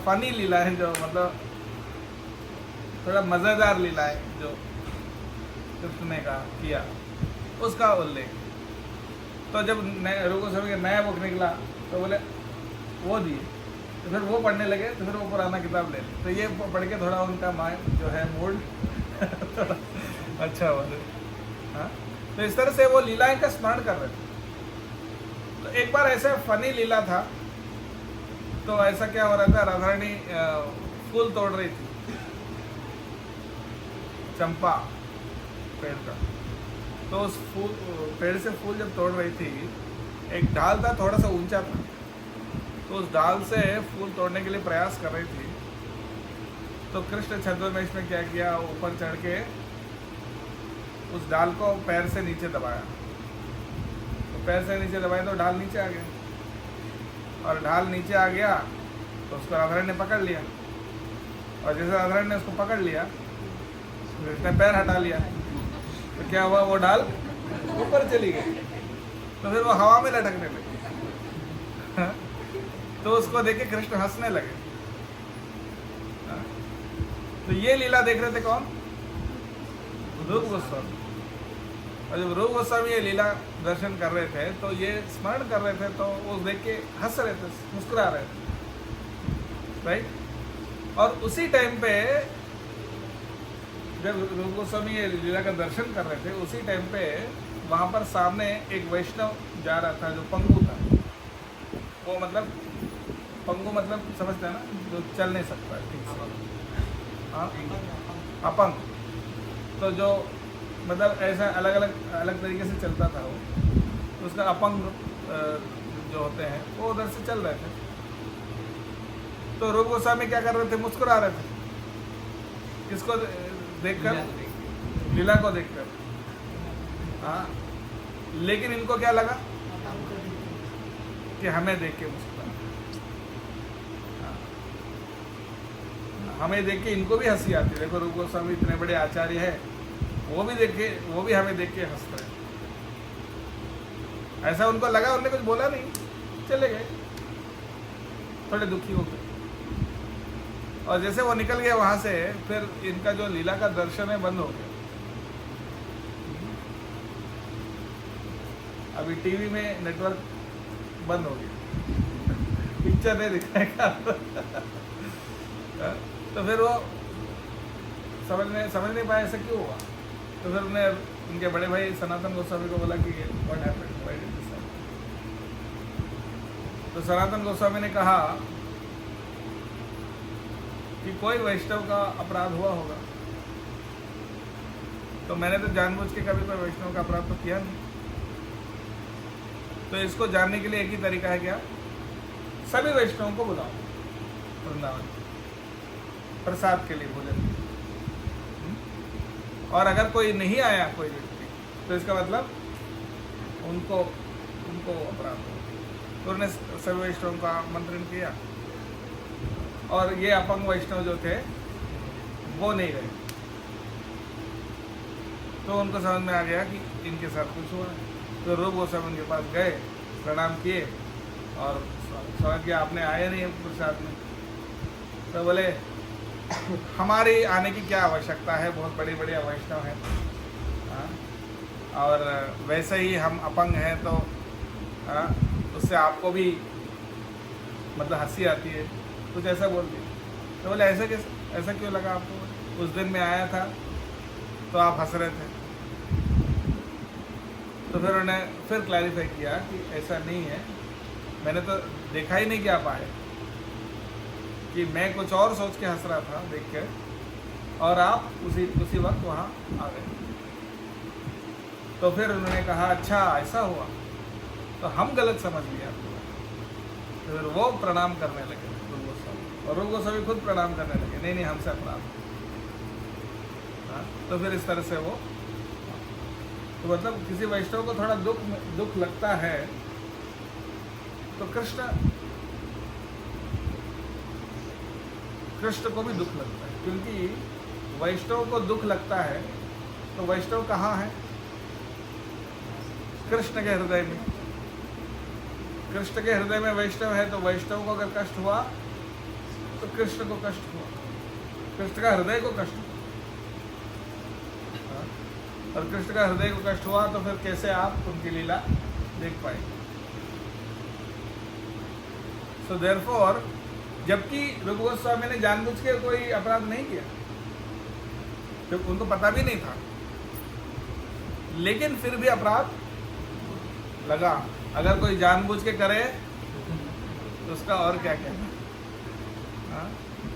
फनी लीला है, जो मतलब थोड़ा मज़ेदार लीला है जो कृष्ण ने किया, उसका उल्लेख। तो जब रूप गोस्वामी का नया बुक निकला तो बोले वो दिए, तो फिर वो पढ़ने लगे, तो फिर वो पुराना किताब ले ली। तो ये पढ़ के थोड़ा उनका माइंड जो है मूड अच्छा हुआ। हाँ, तो इस तरह से वो लीलाएं का स्मरण कर रहे थे। तो एक बार ऐसे फनी लीला था, तो ऐसा क्या हो रहा था, राधा रानी फूल तोड़ रही थी, चंपा पेड़ का। तो उस पेड़ से फूल जब तोड़ रही थी, एक ढाल था, थोड़ा सा ऊंचा था, तो उस ढाल से फूल तोड़ने के लिए प्रयास कर रही थी। तो कृष्ण छद्मवेश ने क्या किया, ऊपर चढ़ के उस डाल को पैर से नीचे दबाया। तो पैर से नीचे दबाया तो ढाल नीचे आ गया, और ढाल नीचे आ गया तो उसको राधारानी ने पकड़ लिया। और जैसे राधारानी ने उसको पकड़ लिया, कृष्ण ने पैर हटा लिया, तो क्या हुआ, वो ढाल ऊपर चली गई। तो फिर वो हवा में लटकने लगी। तो उसको देख के कृष्ण हंसने लगे। तो ये लीला देख रहे थे कौन? रूप गोस्वामी। और जब रूप गोस्वामी ये लीला दर्शन कर रहे थे तो ये स्मरण कर रहे थे, तो वो देख के हंस रहे थे, मुस्कुरा रहे थे, राइट। और उसी टाइम पे जब रूप गोस्वामी ये लीला का दर्शन कर रहे थे, उसी टाइम पे वहाँ पर सामने एक वैष्णव जा रहा था जो पंगु था। वो मतलब पंगु मतलब समझते हैं ना, जो चल नहीं सकता ठीक से, हाँ, अपंग। तो जो मतलब ऐसा अलग अलग तरीके से चलता था वो, तो उसका अपंग जो होते हैं वो उधर से चल रहे थे। तो रूप गोस्वामी क्या कर रहे थे, मुस्कुरा रहे थे। किसको देखकर? लीला को देखकर। हाँ, लेकिन इनको क्या लगा कि हमें देख के मुस्कुरा। हमें देख के इनको भी हंसी आती है। देखो रूप गोस्वामी इतने बड़े आचार्य है, वो भी हमें देख के हंसते हैं। ऐसा उनको लगा, उन्होंने कुछ बोला नहीं, चले गए, थोड़े दुखी हो गए। और जैसे वो निकल गए वहां से, फिर इनका जो लीला का दर्शन है बंद हो गया। अभी टीवी में नेटवर्क बंद हो गया, पिक्चर नहीं दिखाएगा। तो फिर वो समझ नहीं पाया ऐसा क्यों हुआ। तो फिर उन्हें उनके बड़े भाई सनातन गोस्वामी को बोला कि what happened, why did this happen. तो सनातन गोस्वामी ने कहा कि कोई वैष्णव का अपराध हुआ होगा। तो मैंने तो जानबूझ के कभी कोई वैष्णव का अपराध तो किया नहीं। तो इसको जानने के लिए एक ही तरीका है, क्या? सभी वैष्णवों को बुलाओ वृंदावन प्रसाद के लिए, भोजन। और अगर कोई नहीं आया, कोई व्यक्ति, तो इसका मतलब उनको अपराध हो। तो उन्होंने सभी वैष्णवों का आमंत्रण किया, और ये अपंग वैष्णव जो थे वो नहीं गए। तो उनको समझ में आ गया कि इनके साथ कुछ हुआ। तो रूप गोस्वामी उनके पास गए, प्रणाम किए और समझ गया आपने आए नहीं प्रसाद में। तो बोले हमारी आने की क्या आवश्यकता है, बहुत बड़े बड़े वैष्णव हैं, और वैसे ही हम अपंग हैं, तो उससे आपको भी मतलब हंसी आती है, कुछ ऐसा बोल दिया। तो बोले ऐसा क्यों लगा आपको? उस दिन मैं आया था तो आप हंस रहे थे। तो फिर उन्होंने फिर क्लैरिफाई किया कि ऐसा नहीं है, मैंने तो देखा ही नहीं कि आप आए, कि मैं कुछ और सोच के हंस रहा था देख के, और आप उसी वक्त वहाँ आ गए। तो फिर उन्होंने कहा अच्छा ऐसा हुआ, तो हम गलत समझ लिए आपको। तो फिर वो प्रणाम करने लगे रूप गोस्वामी, और रूप गोस्वामी खुद प्रणाम करने लगे, नहीं हमसे अपराध। तो फिर इस तरह से वो, तो मतलब किसी वैष्णव को थोड़ा दुख लगता है, तो कृष्ण को भी दुख लगता है, क्योंकि वैष्णव को दुख लगता है तो वैष्णव कहाँ है? कृष्ण के हृदय में। कृष्ण के हृदय में वैष्णव है, तो वैष्णव को अगर कष्ट हुआ तो कृष्ण को कष्ट हुआ, कृष्ण का हृदय को कष्ट हुआ। और कृष्ण का हृदय को कष्ट हुआ तो फिर कैसे आप उनकी लीला देख पाएंगे? सो देयरफॉर, जबकि रूप गोस्वामी ने जानबूझ के कोई अपराध नहीं किया, तो उनको पता भी नहीं था, लेकिन फिर भी अपराध लगा। अगर कोई जानबूझ के करे तो उसका और क्या कहना,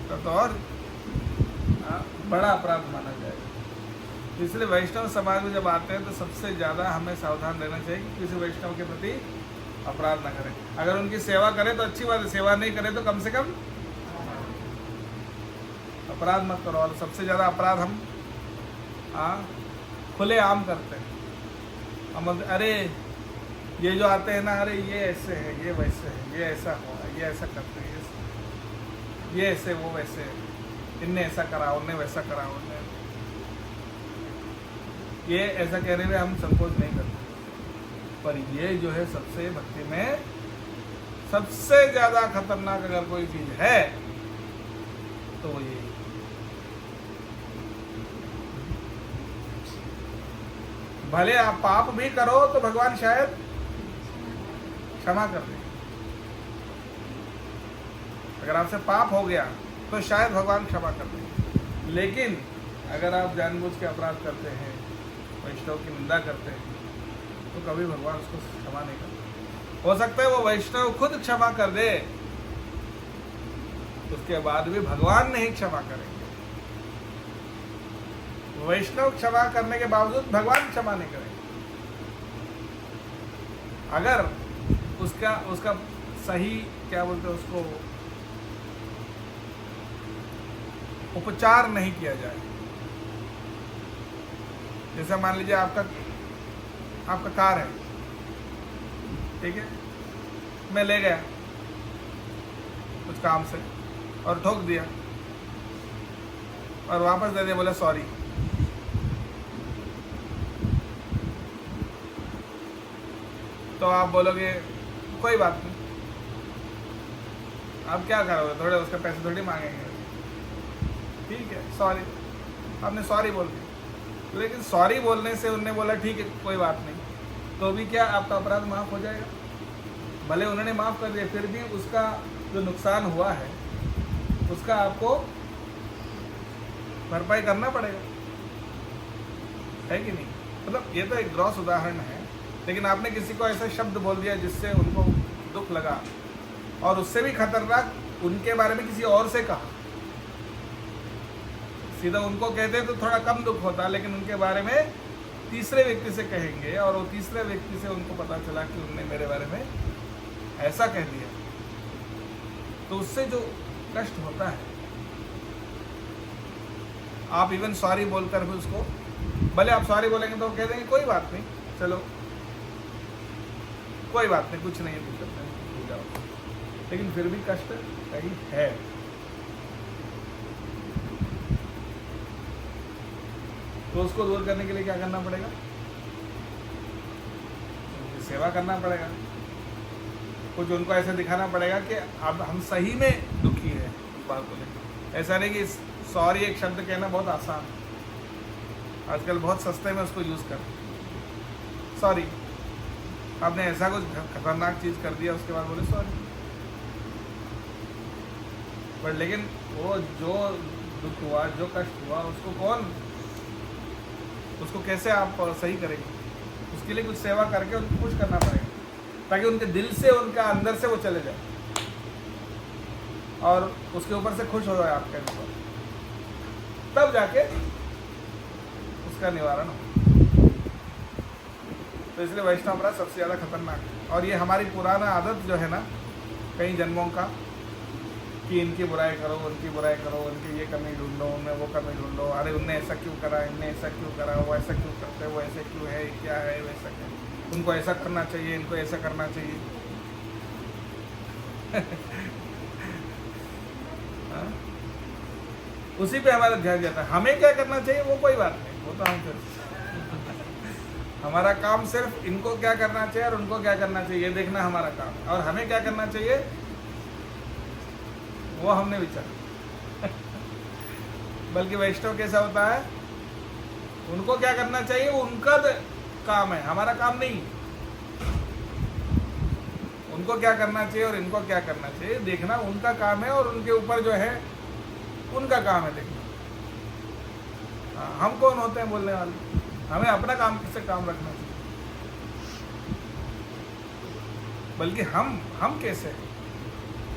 तो और बड़ा अपराध माना जाएगा। इसलिए वैष्णव समाज में जब आते हैं तो सबसे ज़्यादा हमें सावधान रहना चाहिए कि किसी वैष्णव के प्रति अपराध ना करें। अगर उनकी सेवा करें तो अच्छी बात है, सेवा नहीं करें तो कम से कम अपराध मत करो। और सबसे ज़्यादा अपराध हम खुले आम करते हैं। हम अरे ये जो आते हैं ना, अरे ये ऐसे है, ये वैसे है, ये ऐसा हुआ, ये ऐसा करते हैं, ये ऐसे वो वैसे, इनने ऐसा करा, उनने वैसा करा, उनने ये ऐसा कहने में हम संकोच नहीं करते। पर ये जो है सबसे भक्ति में सबसे ज्यादा खतरनाक अगर कोई चीज है तो वो ये, भले आप पाप भी करो तो भगवान शायद क्षमा कर दे। अगर आपसे पाप हो गया तो शायद भगवान क्षमा कर दे, लेकिन अगर आप जानबूझ के अपराध करते हैं, वैष्णव की निंदा करते हैं, तो कभी भगवान उसको क्षमा नहीं करते। हो सकता है वो वैष्णव खुद क्षमा कर दे, उसके बाद भी भगवान नहीं क्षमा करेंगे। वैष्णव क्षमा करने के बावजूद भगवान क्षमा नहीं करेंगे। अगर उसका सही क्या बोलते हैं उसको, उपचार नहीं किया जाए। जैसे मान लीजिए आपका कार है, ठीक है, मैं ले गया कुछ काम से और ठोक दिया, और वापस दे दिया, बोले सॉरी। तो आप बोलोगे कोई बात नहीं, आप क्या करोगे, थोड़े उसके पैसे थोड़ी मांगेंगे, ठीक है सॉरी, आपने सॉरी बोल दिया। लेकिन सॉरी बोलने से उनने बोला ठीक है कोई बात नहीं, तो भी क्या आपका अपराध माफ़ हो जाएगा? भले उन्होंने माफ़ कर दिया, फिर भी उसका जो नुकसान हुआ है उसका आपको भरपाई करना पड़ेगा, है कि नहीं? मतलब ये तो एक ग्रॉस उदाहरण है, लेकिन आपने किसी को ऐसा शब्द बोल दिया जिससे उनको दुख लगा, और उससे भी खतरनाक उनके बारे में किसी और से कहा। सीधा उनको कहते तो थोड़ा कम दुख होता, लेकिन उनके बारे में तीसरे व्यक्ति से कहेंगे और वो तीसरे व्यक्ति से उनको पता चला कि उनने मेरे बारे में ऐसा कह दिया, तो उससे जो कष्ट होता है, आप इवन सॉरी बोलकर भी उसको, भले आप सॉरी बोलेंगे तो कह देंगे कोई बात नहीं, चलो कोई बात नहीं, कुछ नहीं है, दिक्कत नहीं, भूल जाओ, लेकिन फिर भी कष्ट कहीं है। तो उसको दूर करने के लिए क्या करना पड़ेगा? उनकी सेवा करना पड़ेगा, कुछ उनको ऐसे दिखाना पड़ेगा कि अब हम सही में दुखी है उस बात को लेकर। ऐसा नहीं कि सॉरी एक शब्द कहना बहुत आसान, आजकल बहुत सस्ते में उसको यूज़ कर, सॉरी, आपने ऐसा कुछ खतरनाक चीज़ कर दिया उसके बाद बोले सॉरी, बट लेकिन वो जो दुख हुआ, जो कष्ट हुआ, उसको कौन, उसको कैसे आप सही करेंगे? उसके लिए कुछ सेवा करके उनको कुछ करना पड़ेगा, ताकि उनके दिल से, उनका अंदर से वो चले जाए और उसके ऊपर से खुश हो जाए आपके ऊपर, तब जाके उसका निवारण हो। तो इसलिए वैष्णव अपराध सबसे ज़्यादा खतरनाक है। और ये हमारी पुराना आदत जो है ना, कई जन्मों का, कि इनकी बुराई करो, उनकी बुराई करो, उनकी ये कमी ढूंढो, उनमें वो कमी ढूंढो, अरे उनने ऐसा क्यों करा, इनने ऐसा क्यों करा, वो ऐसा क्यों करते, वो ऐसे क्यों है, क्या है, वैसा क्या, उनको ऐसा करना चाहिए, इनको ऐसा करना चाहिए। उसी पे हमारा ध्यान जाता है। हमें क्या करना चाहिए वो कोई बात नहीं, वो तो हम फिर हमारा काम सिर्फ इनको क्या करना चाहिए और उनको क्या करना चाहिए ये देखना हमारा काम है, और हमें क्या करना चाहिए वो हमने विचार। बल्कि वैष्णव कैसा होता है, उनको क्या करना चाहिए वो उनका काम है, हमारा काम नहीं। उनको क्या करना चाहिए और इनको क्या करना चाहिए देखना उनका काम है, और उनके ऊपर जो है उनका काम है देखना। हम कौन होते हैं बोलने वाले? हमें अपना काम से काम रखना चाहिए। बल्कि हम कैसे हैं,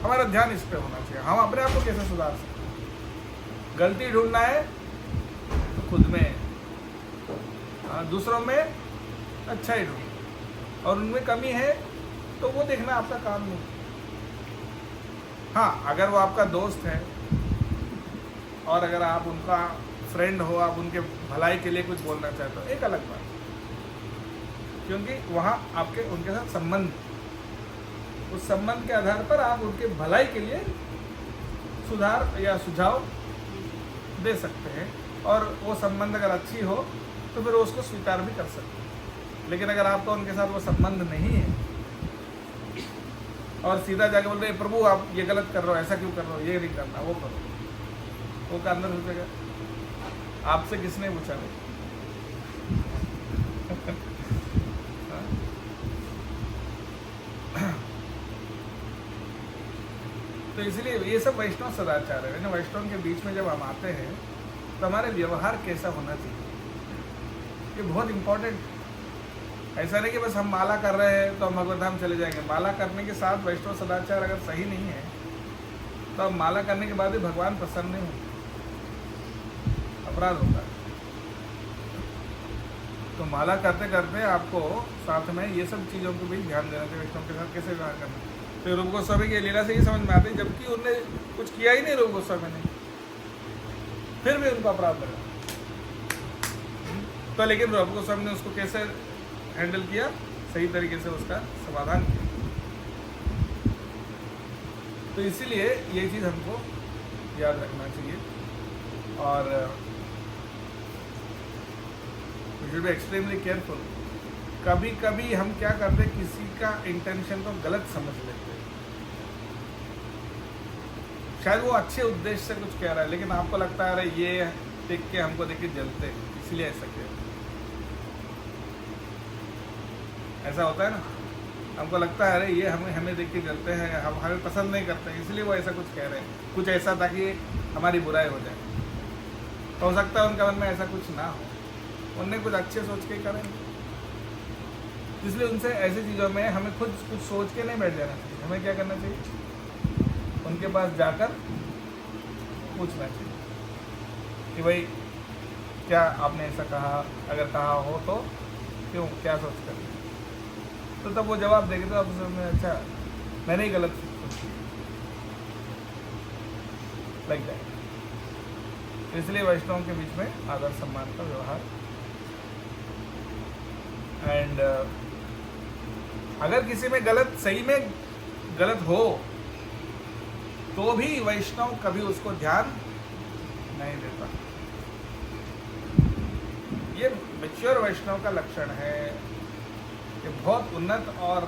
हमारा ध्यान इस पे होना चाहिए, हम अपने आप को कैसे सुधार सकते हैं। गलती ढूंढना है तो खुद में, दूसरों में अच्छा ही ढूंढो, और उनमें कमी है तो वो देखना आपका काम नहीं। हाँ, अगर वो आपका दोस्त है और अगर आप उनका फ्रेंड हो, आप उनके भलाई के लिए कुछ बोलना चाहते हो, एक अलग बात, क्योंकि वहाँ आपके उनके साथ संबंध, उस संबंध के आधार पर आप उनके भलाई के लिए सुधार या सुझाव दे सकते हैं, और वो संबंध अगर अच्छी हो तो फिर उसको स्वीकार भी कर सकते हैं। लेकिन अगर आपका उनके साथ वो संबंध नहीं है और सीधा जाके बोल रहे प्रभु आप ये गलत कर रहे हो, ऐसा क्यों कर रहे हो, ये नहीं करना, वो करो, वो का अंदर रुकेगा। आपसे किसने पूछा नहीं? तो इसलिए ये सब वैष्णव सदाचार है ना। वैष्णव के बीच में जब हम आते हैं तो हमारे व्यवहार कैसा होना चाहिए, ये बहुत इम्पोर्टेंट। ऐसा नहीं कि बस हम माला कर रहे हैं तो हम भगवत धाम चले जाएंगे। माला करने के साथ वैष्णव सदाचार अगर सही नहीं है तो अब माला करने के बाद भी भगवान प्रसन्न नहीं होते, अपराध होता है। तो माला करते करते आपको साथ में ये सब चीज़ों को भी ध्यान देना चाहिए, वैष्णव के साथ कैसे व्यवहार करना। तो रूप गोस्वामी की लीला से ही समझ में आती है, जबकि उनने कुछ किया ही नहीं रूप गोस्वामी ने, फिर भी उनको अपराध लगा। तो लेकिन रूप गोस्वामी ने उसको कैसे हैंडल किया, सही तरीके से उसका समाधान किया। तो इसीलिए ये चीज़ हमको याद रखना चाहिए और we should be extremely careful. कभी कभी हम क्या करते हैं, किसी का इंटेंशन को गलत समझ लेते हैं। शायद वो अच्छे उद्देश्य से कुछ कह रहा है, लेकिन आपको लगता है अरे ये देख के हमको देख के जलते हैं, इसलिए ऐसा किया। ऐसा होता है ना, हमको लगता है अरे ये हमें देख के जलते हैं, हम हमें पसंद नहीं करते, इसलिए वो ऐसा कुछ कह रहे हैं, कुछ ऐसा ताकि हमारी बुराई हो जाए। हो सकता है उनका मन में ऐसा कुछ ना हो, उनने कुछ अच्छे सोच के करेंगे। इसलिए उनसे ऐसी चीज़ों में हमें खुद कुछ सोच के नहीं बैठ जाना चाहिए। हमें क्या करना चाहिए, उनके पास जाकर पूछना चाहिए कि भाई क्या आपने ऐसा कहा, अगर कहा हो तो क्यों, क्या सोच कर। तो तब वो जवाब देंगे तो आप उसमें अच्छा मैंने ही गलत सोची, लग जाए। इसलिए वैष्णवों के बीच में आदर सम्मान का व्यवहार। एंड अगर किसी में गलत, सही में गलत हो तो भी वैष्णव कभी उसको ध्यान नहीं देता। ये मैच्योर वैष्णव का लक्षण है कि बहुत उन्नत और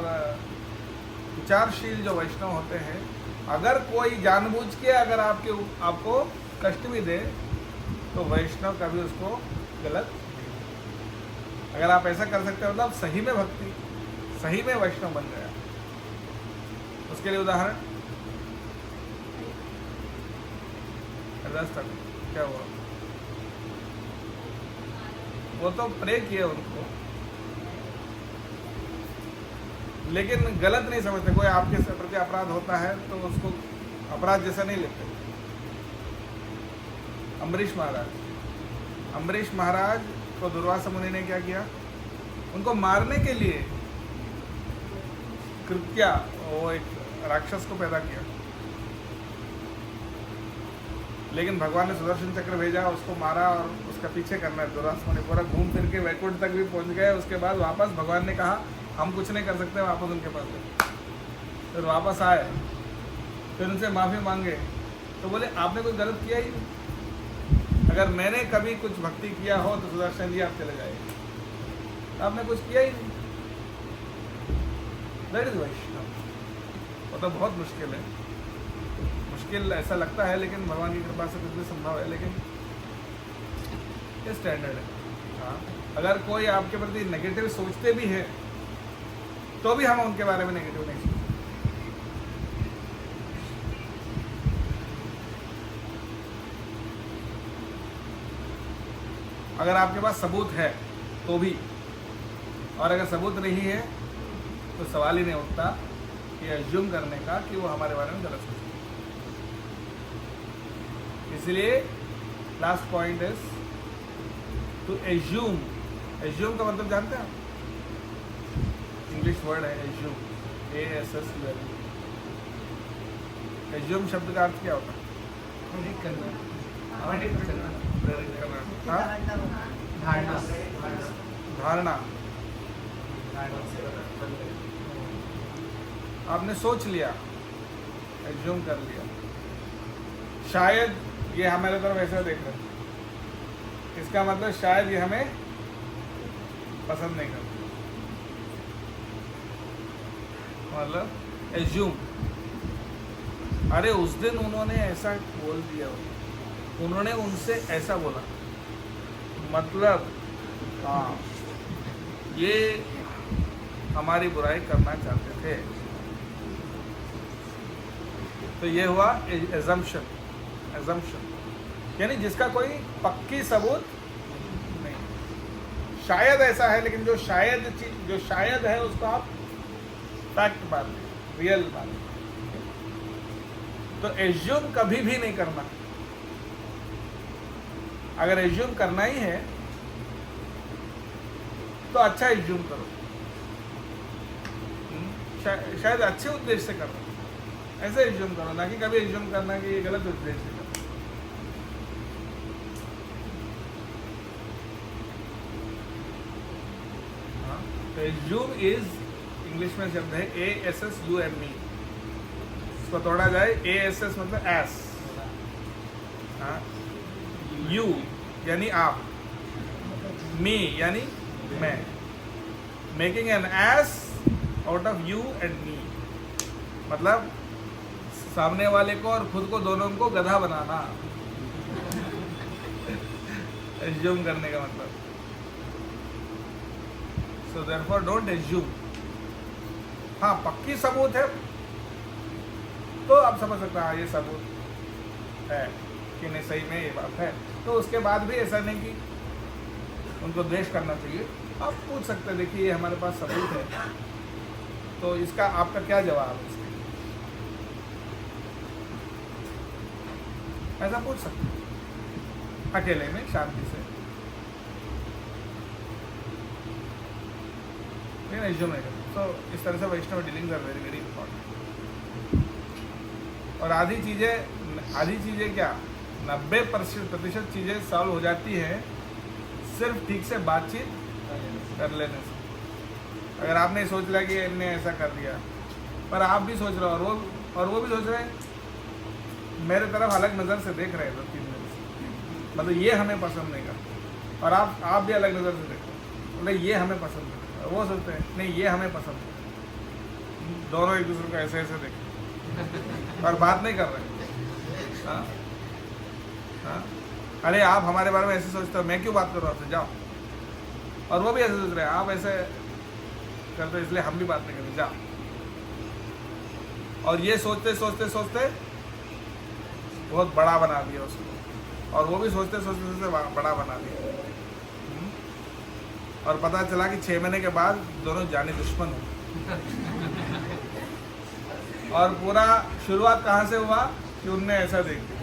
विचारशील जो वैष्णव होते हैं, अगर कोई जानबूझ के अगर आपको कष्ट भी दे तो वैष्णव कभी उसको गलत नहीं। अगर आप ऐसा कर सकते हो मतलब सही में भक्ति, सही में वैष्णव बन गया। उसके लिए उदाहरण तक क्या हुआ, वो तो प्रे किए उनको, लेकिन गलत नहीं समझते। कोई आपके प्रति अपराध होता है तो उसको अपराध जैसा नहीं लेते। अम्बरीश महाराज को दुर्वासा मुनि ने क्या किया, उनको मारने के लिए कृत्या, वो एक राक्षस को पैदा किया, लेकिन भगवान ने सुदर्शन चक्र भेजा, उसको मारा और उसका पीछे करना है। दुर्वासा मुनि पूरा घूम फिर के वैकुंठ तक भी पहुंच गए। उसके बाद वापस भगवान ने कहा हम कुछ नहीं कर सकते, वापस उनके पास गए। फिर वापस आए, फिर उनसे माफ़ी मांगे तो बोले आपने कुछ गलत किया ही नहीं। अगर मैंने कभी कुछ भक्ति किया हो तो सुदर्शन जी आप चले जाइए, आपने कुछ किया ही नहीं। दैट इज वैष्णव। वो तो बहुत मुश्किल है, मुश्किल ऐसा लगता है, लेकिन भगवान की कृपा से कुछ भी संभव है। लेकिन ये स्टैंडर्ड है। हाँ, अगर कोई आपके प्रति नेगेटिव सोचते भी है तो भी हम उनके बारे में नेगेटिव नहीं सोचते। अगर आपके पास सबूत है तो भी, और अगर सबूत नहीं है तो सवाल ही नहीं उठता कि अज्यूम करने का कि वो हमारे बारे में गलत सोचते। इसलिए last point is to assume. Assume का मतलब जानते हैं आप? इंग्लिश वर्ड है एज्यूम, ASSUM। एज्यूम शब्द का अर्थ क्या होता है? धारणा। आपने सोच लिया, एज्यूम कर लिया, शायद ये हमारे तरफ ऐसा देख रहे हैं, इसका मतलब शायद ये हमें पसंद नहीं करते। मतलब एज्यूम, अरे उस दिन उन्होंने ऐसा बोल दिया, उन्होंने उनसे ऐसा बोला, मतलब हाँ ये हमारी बुराई करना चाहते थे। तो ये हुआ एजम्पशन। यानी जिसका कोई पक्की सबूत नहीं। शायद ऐसा है, लेकिन जो शायद है उसको आप फैक्ट मान लें, रियल मान लें। तो एज्यूम कभी भी नहीं करना। अगर एज्यूम करना ही है तो अच्छा एज्यूम करो, शायद अच्छे उद्देश्य से करो, ऐसे एज्यूम करो, ना कि कभी एज्यूम करना कि ये गलत उद्देश्य से करो। तो एज्यूम इज इंग्लिश में शब्द है ASSUME। इसको तोड़ा जाए ASS मतलब एस, यू यानी आप, मी यानी मैं, making an S out of you and me, मतलब सामने वाले को और खुद को दोनों को गधा बनाना। एज्यूम करने का मतलब, सो देयरफॉर डोंट एज्यूम। हाँ, पक्की सबूत है तो आप समझ सकते हैं हाँ ये सबूत है कि नहीं, सही में ये बात है, तो उसके बाद भी ऐसा नहीं कि उनको द्वेष करना चाहिए। आप पूछ सकते हैं देखिए ये हमारे पास सबूत है, तो इसका आपका क्या जवाब है इसके, ऐसा पूछ सकते हैं अकेले में शांति से, लेकिन एज्यूम नहीं करते। तो इस तरह से Vaishnava dealings are very very important. और आधी चीज़ें क्या 90% चीज़ें सॉल्व हो जाती हैं सिर्फ ठीक से बातचीत कर लेने से। अगर आपने सोच लिया कि इनने ऐसा कर दिया, पर आप भी सोच रहे हो और वो भी सोच रहे हैं मेरे तरफ अलग नज़र से देख रहे हैं 2-3 दिन से, मतलब ये हमें पसंद नहीं करता, और आप भी अलग नज़र से देखो, मतलब ये हमें पसंद नहीं, और वो सोचते हैं नहीं ये हमें पसंद है, दोनों एक दूसरे को ऐसे ऐसे देखें और बात नहीं कर रहे। हाँ हाँ, अरे आप हमारे बारे में ऐसे सोचते हो, मैं क्यों बात कर रहा हूँ आपसे, जाओ। और वो भी ऐसे सोच रहे हैं आप ऐसे करते इसलिए हम भी बात नहीं करें, जाओ। और ये सोचते सोचते सोचते बहुत बड़ा बना दिया उसको, और वो भी सोचते सोचते सोचते बड़ा बना दिया, और पता चला कि 6 महीने के बाद दोनों जाने दुश्मन हो। और पूरा शुरुआत कहाँ से हुआ कि उनने ऐसा देख दिया।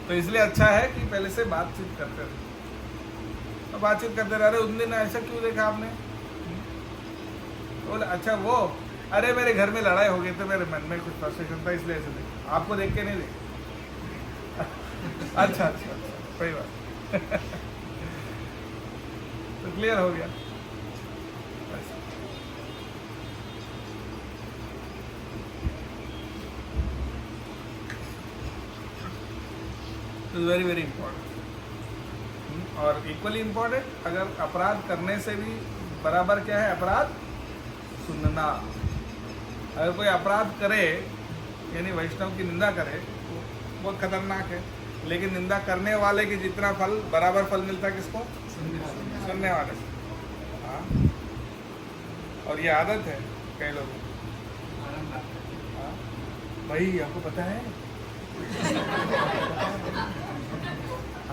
तो इसलिए अच्छा है कि पहले से बातचीत करते रहे, तो बातचीत करते रह रहे। उन दिन ऐसा क्यों देखा आपने, बोले अच्छा वो अरे मेरे घर में लड़ाई हो गई तो मेरे मन में कुछ फ्रस्ट्रेशन था इसलिए ऐसे देखा, आपको देख के नहीं देखा। अच्छा अच्छा अच्छा, कोई बात तो क्लियर हो गया। Very very important. और इक्वली इम्पोर्टेंट अगर अपराध करने से भी बराबर क्या है, अपराध सुनना। अगर कोई अपराध करे यानी वैष्णव की निंदा करे तो बहुत खतरनाक है, लेकिन निंदा करने वाले की जितना फल बराबर फल मिलता है किसको, सुनने वाले को। हाँ, और ये आदत है कई लोगों को। हाँ भाई आपको पता है,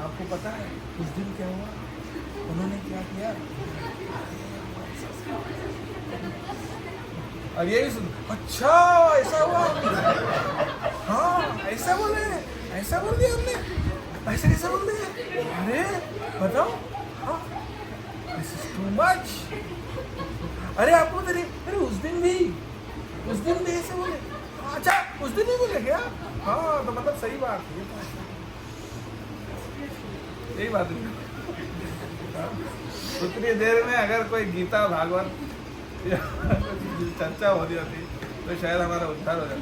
आपको पता है उस दिन क्या हुआ, उन्होंने क्या किया, और ये भी सुन, अच्छा ऐसा हुआ, हाँ ऐसा बोले, ऐसा बोल दिया हमने, ऐसा कैसा बोल दिया, अरे बताओ, हाँ दिस इज टू मच। अरे आपको पता नहीं, अरे उस दिन भी ऐसे बोले, अच्छा उस दिन ही बोले क्या, हाँ तो मतलब सही बात है, यही बात है। उतनी देर में अगर कोई गीता भागवत या चर्चा हो रही होती तो शायद हमारा उद्धार हो जाता।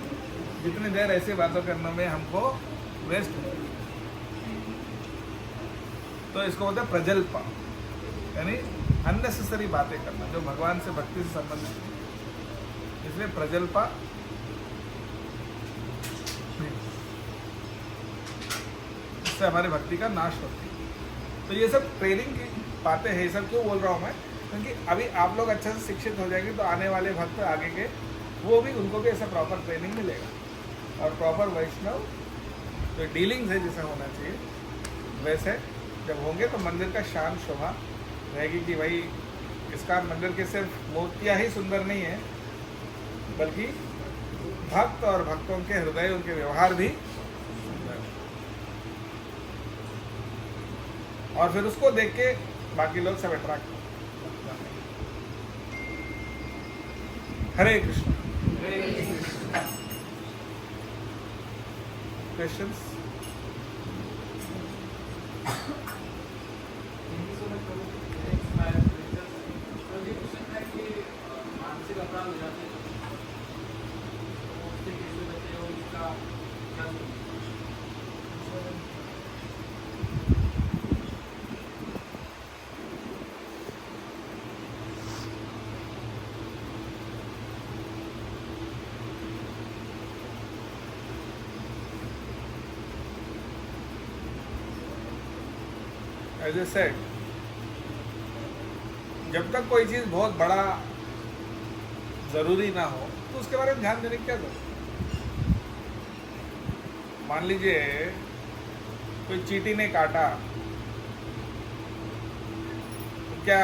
जितनी देर ऐसी बातों करने में हमको वेस्ट हो, तो इसको बोलते हैं प्रजल्पा, यानी अननेसेसरी बातें करना जो भगवान से भक्ति से संबंधित है, इसलिए प्रजल्पा। इससे हमारी भक्ति का नाश होती है। तो ये सब ट्रेनिंग की बातें हैं। ये सब क्यों बोल रहा हूँ मैं, क्योंकि अभी आप लोग अच्छे से शिक्षित हो जाएंगे तो आने वाले भक्त आगे के वो भी, उनको भी ऐसा प्रॉपर ट्रेनिंग मिलेगा। और प्रॉपर वैष्णव जो डीलिंग्स है जैसा होना चाहिए वैसे जब होंगे तो मंदिर का शान शोभा रहेगी कि भाई इसका मंदिर के सिर्फ मूर्तियाँ ही सुंदर नहीं है, बल्कि भक्त और भक्तों के हृदय, उनके व्यवहार भी सुंदर है। और फिर उसको देख के बाकी लोग सब अट्रैक्ट हो। Hare Krishna. Questions? As I said, जब तक कोई चीज़ बहुत बड़ा ज़रूरी ना हो तो उसके बारे में ध्यान देने की क्या जरूरत। मान लीजिए कोई चींटी ने काटा, तो क्या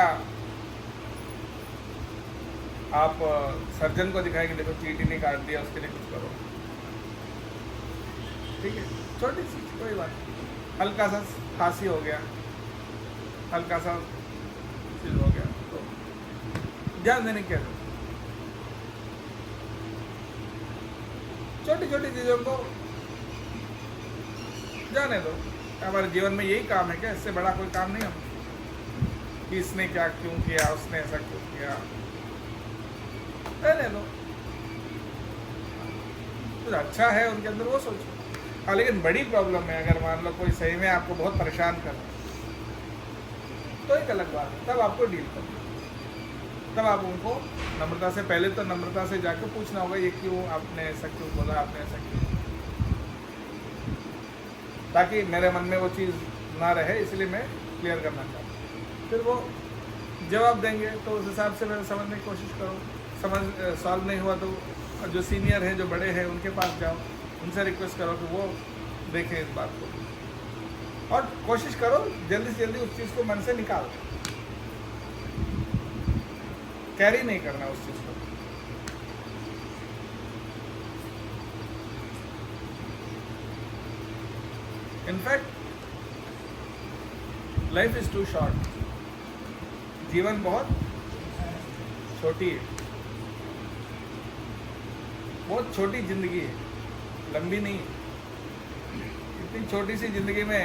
आप सर्जन को दिखाएंगे देखो चींटी ने काट दिया, उसके लिए कुछ करो? ठीक है, छोटी सी कोई बात नहीं, हल्का सा खांसी हो गया, हल्का सा चीज हो गया, तो ध्यान देने की क्या जरूरत। छोटी छोटी चीजों को जाने दो। हमारे जीवन में यही काम है क्या? इससे बड़ा कोई काम नहीं है कि इसने क्या क्यों किया, उसने ऐसा क्यों किया, रहने दो। कुछ अच्छा है उनके अंदर वो सोचो। हाँ, लेकिन बड़ी प्रॉब्लम है, अगर मान लो कोई सही में आपको बहुत परेशान कर रहा है तो एक अलग बात है, तब आपको डील करना। तब आप उनको नम्रता से, पहले तो नम्रता से जाकर पूछना होगा ये क्यों, आपने ऐसा क्यों बोला, आपने ऐसा क्यों, ताकि मेरे मन में वो चीज़ ना रहे, इसलिए मैं क्लियर करना चाहता हूँ। फिर वो जवाब देंगे तो उस हिसाब से मैं समझने की कोशिश करो। समझ सॉल्व नहीं हुआ तो जो सीनियर हैं, जो बड़े हैं, उनके पास जाओ, उनसे रिक्वेस्ट करो कि वो देखें इस बात को, और कोशिश करो जल्दी से जल्दी उस चीज़ को मन से निकालो। कैरी नहीं करना उस चीज़ को। In fact life is too short, जीवन बहुत छोटी है, बहुत छोटी जिंदगी है, लंबी नहीं। इतनी छोटी सी जिंदगी में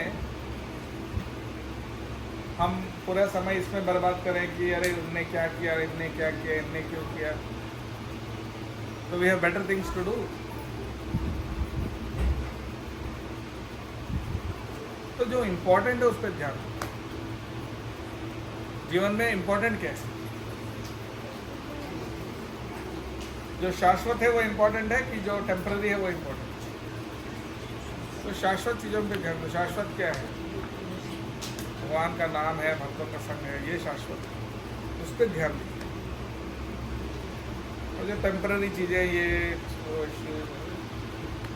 हम पूरा समय इसमें बर्बाद करें कि अरे उनने क्या किया, इनने क्या किया, इनने क्यों किया, तो we have better things to do. तो जो इम्पोर्टेंट है उस पर ध्यान। जीवन में इम्पोर्टेंट क्या है? जो शाश्वत है वो इम्पोर्टेंट है कि जो टेम्पररी है वो इम्पोर्टेंट है? तो शाश्वत चीज़ों पे ध्यान दो। शाश्वत क्या है? भगवान का नाम है, भक्तों का संग है, ये शाश्वत है, उस पर ध्यान दीजिए। और जो टेम्पररी चीज़ें ये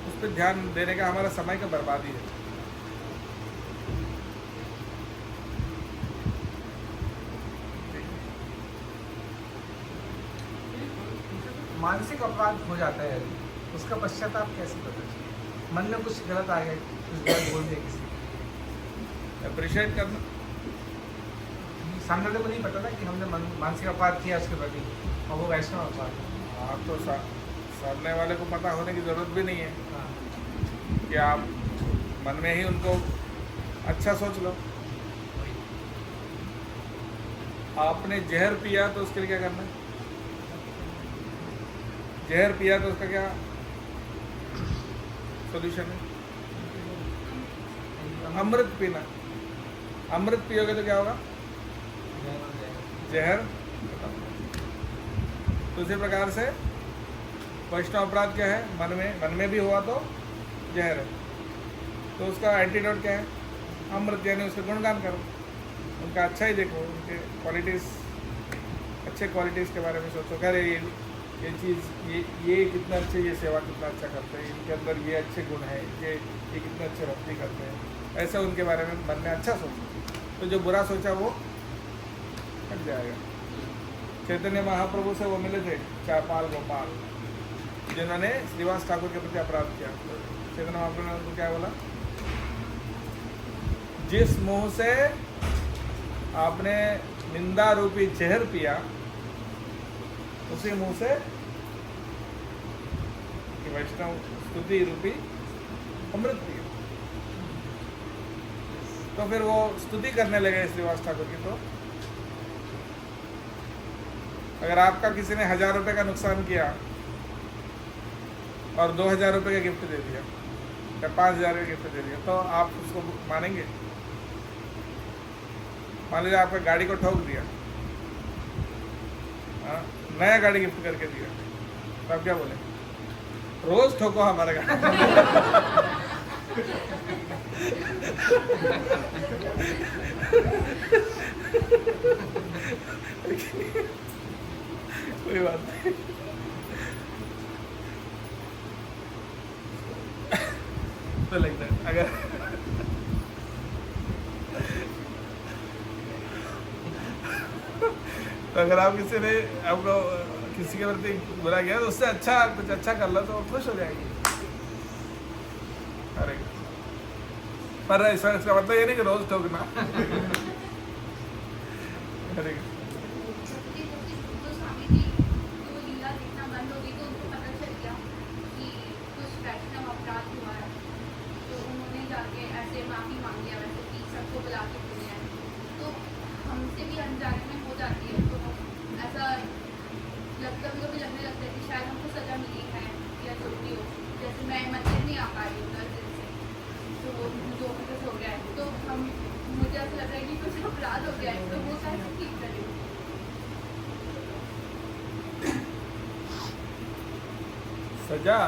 उस पर ध्यान देने का हमारा समय का बर्बादी है। मानसिक अपराध हो जाता है, उसका पश्चाताप कैसे करना चाहिए? मन में कुछ गलत आ गया, कुछ गलत बोल दिया किसी, अप्रिशिएट करना। सामने वाले को नहीं पता था कि हमने मानसिक अपराध किया उसके प्रति, और वो वैष्णव अपराध। आप तो सामने वाले को पता होने की ज़रूरत भी नहीं है। हाँ, कि आप मन में ही उनको अच्छा सोच लो। आपने जहर पिया तो उसके लिए क्या करना है? जहर पिया तो उसका क्या सॉल्यूशन है? अमृत पीना। अमृत पियोगे तो क्या होगा? जहर। तो इसी प्रकार से वैष्णव अपराध क्या है? मन में भी हुआ तो जहर है, तो उसका एंटीडोट क्या है? अमृत, यानी उसका गुणगान करो, उनका अच्छा ही देखो, उनके क्वालिटीज़, अच्छे क्वालिटीज़ के बारे में सोचो। अरे ये चीज़, ये कितना अच्छे, ये सेवा कितना अच्छा करते हैं, इनके अंदर ये अच्छे गुण हैं, ये कितने अच्छे भक्ति करते हैं, ऐसा उनके बारे में मन में अच्छा सोचो, तो जो बुरा सोचा वो हट जाएगा। चैतन्य महाप्रभु से वो मिले थे चापाल गोपाल, जिन्होंने श्रीवास ठाकुर के प्रति अपराध किया। तो चैतन्य महाप्रभु ने उनको क्या बोला? जिस मुंह से आपने निंदा रूपी जहर पिया, उसी मुंह से वैष्णव स्तुति रूपी अमृत पिया। तो फिर वो स्तुति करने लगे श्रीवास ठाकुर की। तो अगर आपका किसी ने 1000 रुपये का नुकसान किया और 2000 रुपये का गिफ्ट दे दिया या 5000 का गिफ्ट दे दिया, तो आप उसको मानेंगे? मान लीजिए आपका गाड़ी को ठोक दिया, नया गाड़ी गिफ्ट करके दिया, तो आप क्या बोले? रोज ठोको हमारा गाड़ी। कोई बात नहीं। तो लाइक दैट, अगर तो अगर आप किसी ने आपको किसी के प्रति बुरा किया तो उससे अच्छा कुछ अच्छा कर लो तो खुश हो जाएगी। अरे पर इसका मतलब ये नहीं कि रोज ठोकना। अरे तो स्वामी जी तो लीला देखना बंद हो गई तो उनको पता चल गया कि कुछ वैष्णव अपराध हुआ है, तो उन्होंने जाके ऐसे माफी मांगी है, वैसे कि सबको बुला के बोले हैं, तो हमसे भी अनजाने में हो जाती है, तो ऐसा कभी कभी लगने लगता है कि शायद हमको सजा मिली है या जो भी हो। जैसे मैं मंदिर नहीं आ पा रही हूँ 10 दिन से, तो जो भी कुछ हो गया है, तो मुझे ऐसा लग रहा है कि कुछ अपराध हो गया है, तो वो कैसे ठीक करें। सजा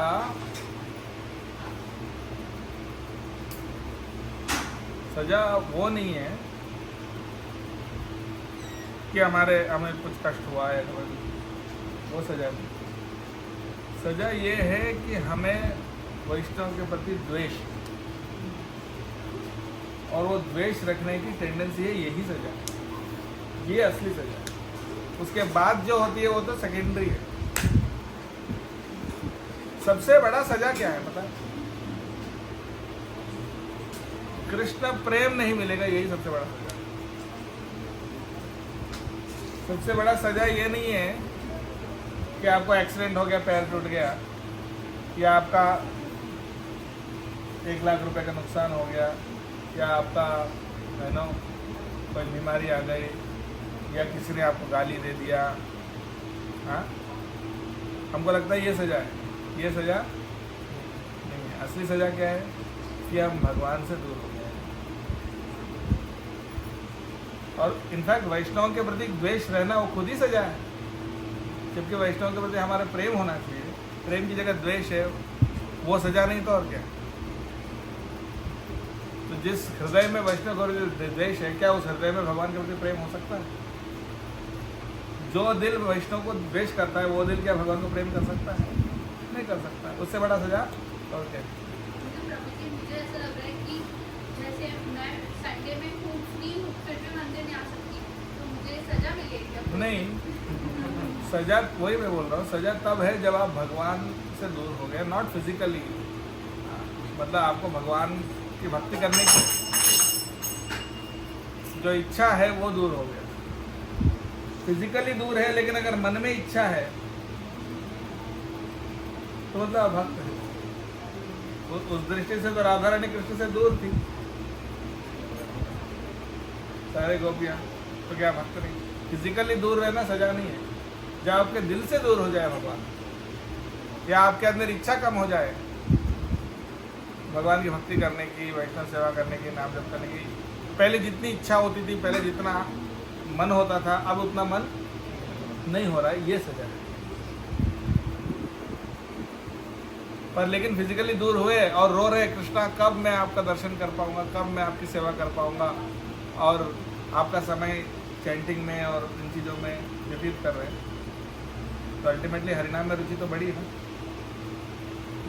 सजा वो नहीं है कि हमें कुछ कष्ट हुआ है, वो सजा नहीं। सजा ये है कि हमें वैष्णव के प्रति द्वेष, और वो द्वेष रखने की टेंडेंसी है, यही सजा है, ये असली सजा है। उसके बाद जो होती है वो तो सेकेंडरी है। सबसे बड़ा सजा क्या है पता है? कृष्ण प्रेम नहीं मिलेगा, यही सबसे बड़ा सजा। सबसे बड़ा सजा ये नहीं है कि आपको एक्सीडेंट हो गया, पैर टूट गया, या आपका 1 लाख रुपए का नुकसान हो गया, या आपका कोई बीमारी आ गई, या किसी ने आपको गाली दे दिया। हाँ, हमको लगता है ये सजा है, ये सजा नहीं है। असली सजा क्या है कि हम भगवान से दूर हो गए। और इनफैक्ट वैष्णव के प्रति द्वेष रहना वो खुद ही सजा है, जबकि वैष्णव के प्रति हमारा प्रेम होना चाहिए। प्रेम की जगह द्वेष है, वो सजा नहीं तो और क्या। तो जिस हृदय में वैष्णव के प्रति द्वेष है, क्या उस हृदय में भगवान के प्रति प्रेम हो सकता है? जो दिल वैष्णव को द्वेष करता है, वो दिल क्या भगवान को प्रेम कर सकता है? नहीं कर सकता। उससे बड़ा सजा और क्या। मुझे ऐसा लग रहा है कि जैसे मैं संडे में फ्री हूँ, फिर भी मंदिर नहीं आ सकती, तो मुझे सजा मिलेगी? नहीं, सजा वही मैं बोल रहा हूँ, सजा तब है जब आप भगवान से दूर हो गए, नॉट फिजिकली। मतलब आपको भगवान की भक्ति करने की जो इच्छा है वो दूर हो गया। फिजिकली दूर है, लेकिन अगर मन में इच्छा है तो मतलब अभक्त है। उस दृष्टि से तो राधा रानी कृष्ण से दूर थी, सारे गोपियां, तो क्या भक्त नहीं? फिजिकली दूर रहना सजा नहीं है। जब आपके दिल से दूर हो जाए भगवान, या आपके अंदर इच्छा कम हो जाए भगवान की भक्ति करने की, वैष्णव सेवा करने की, नाम जप करने की, पहले जितनी इच्छा होती थी, पहले जितना मन होता था, अब उतना मन नहीं हो रहा है, ये सजा है। पर लेकिन फिजिकली दूर हुए और रो रहे, कृष्णा कब मैं आपका दर्शन कर पाऊंगा, कब मैं आपकी सेवा कर पाऊंगा, और आपका समय चैंटिंग में और इन चीज़ों में व्यतीत कर रहे हैं, तो अल्टीमेटली हरिनाम में रुचि तो बढ़ी है ना,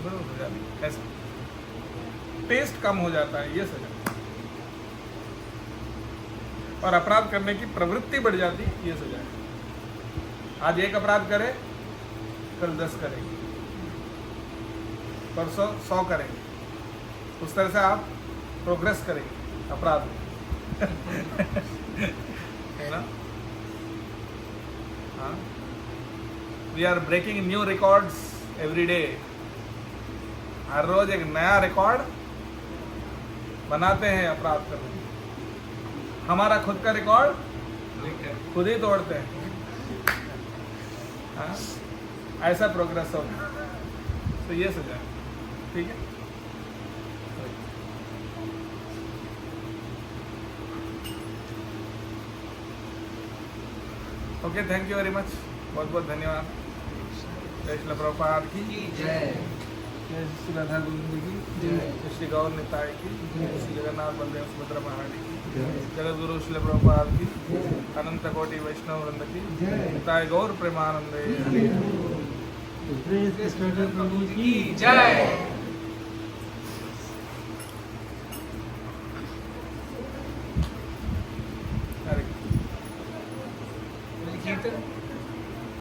जरूर हो जाती है। ऐसा टेस्ट कम हो जाता है, ये सजा। और अपराध करने की प्रवृत्ति बढ़ जाती है, ये सजा है। आज एक अपराध करे, कल 10 करेंगे, परसों 100 करेंगे। उस तरह से आप प्रोग्रेस करेंगे अपराध में। है ना? हाँ, we are breaking new records every day. हर रोज एक नया रिकॉर्ड बनाते हैं अपराध करने। हमारा खुद का रिकॉर्ड खुद ही तोड़ते हैं। हाँ? ऐसा प्रोग्रेस होगा, तो ये सजा है। ठीक है, okay, thank you very much, बहुत बहुत धन्यवाद। जय श्री प्रभुपाद की जय। जय श्री राधा गोविंद की जय श्री गौर निताय की श्री जगन्नाथ बलदेव सुभद्रा महारानी की जगद्गुरु श्री प्रभुपाद की अनंत कोटि वैष्णव वृंद की निताय गौर प्रेमानंदे प्रभु की जय।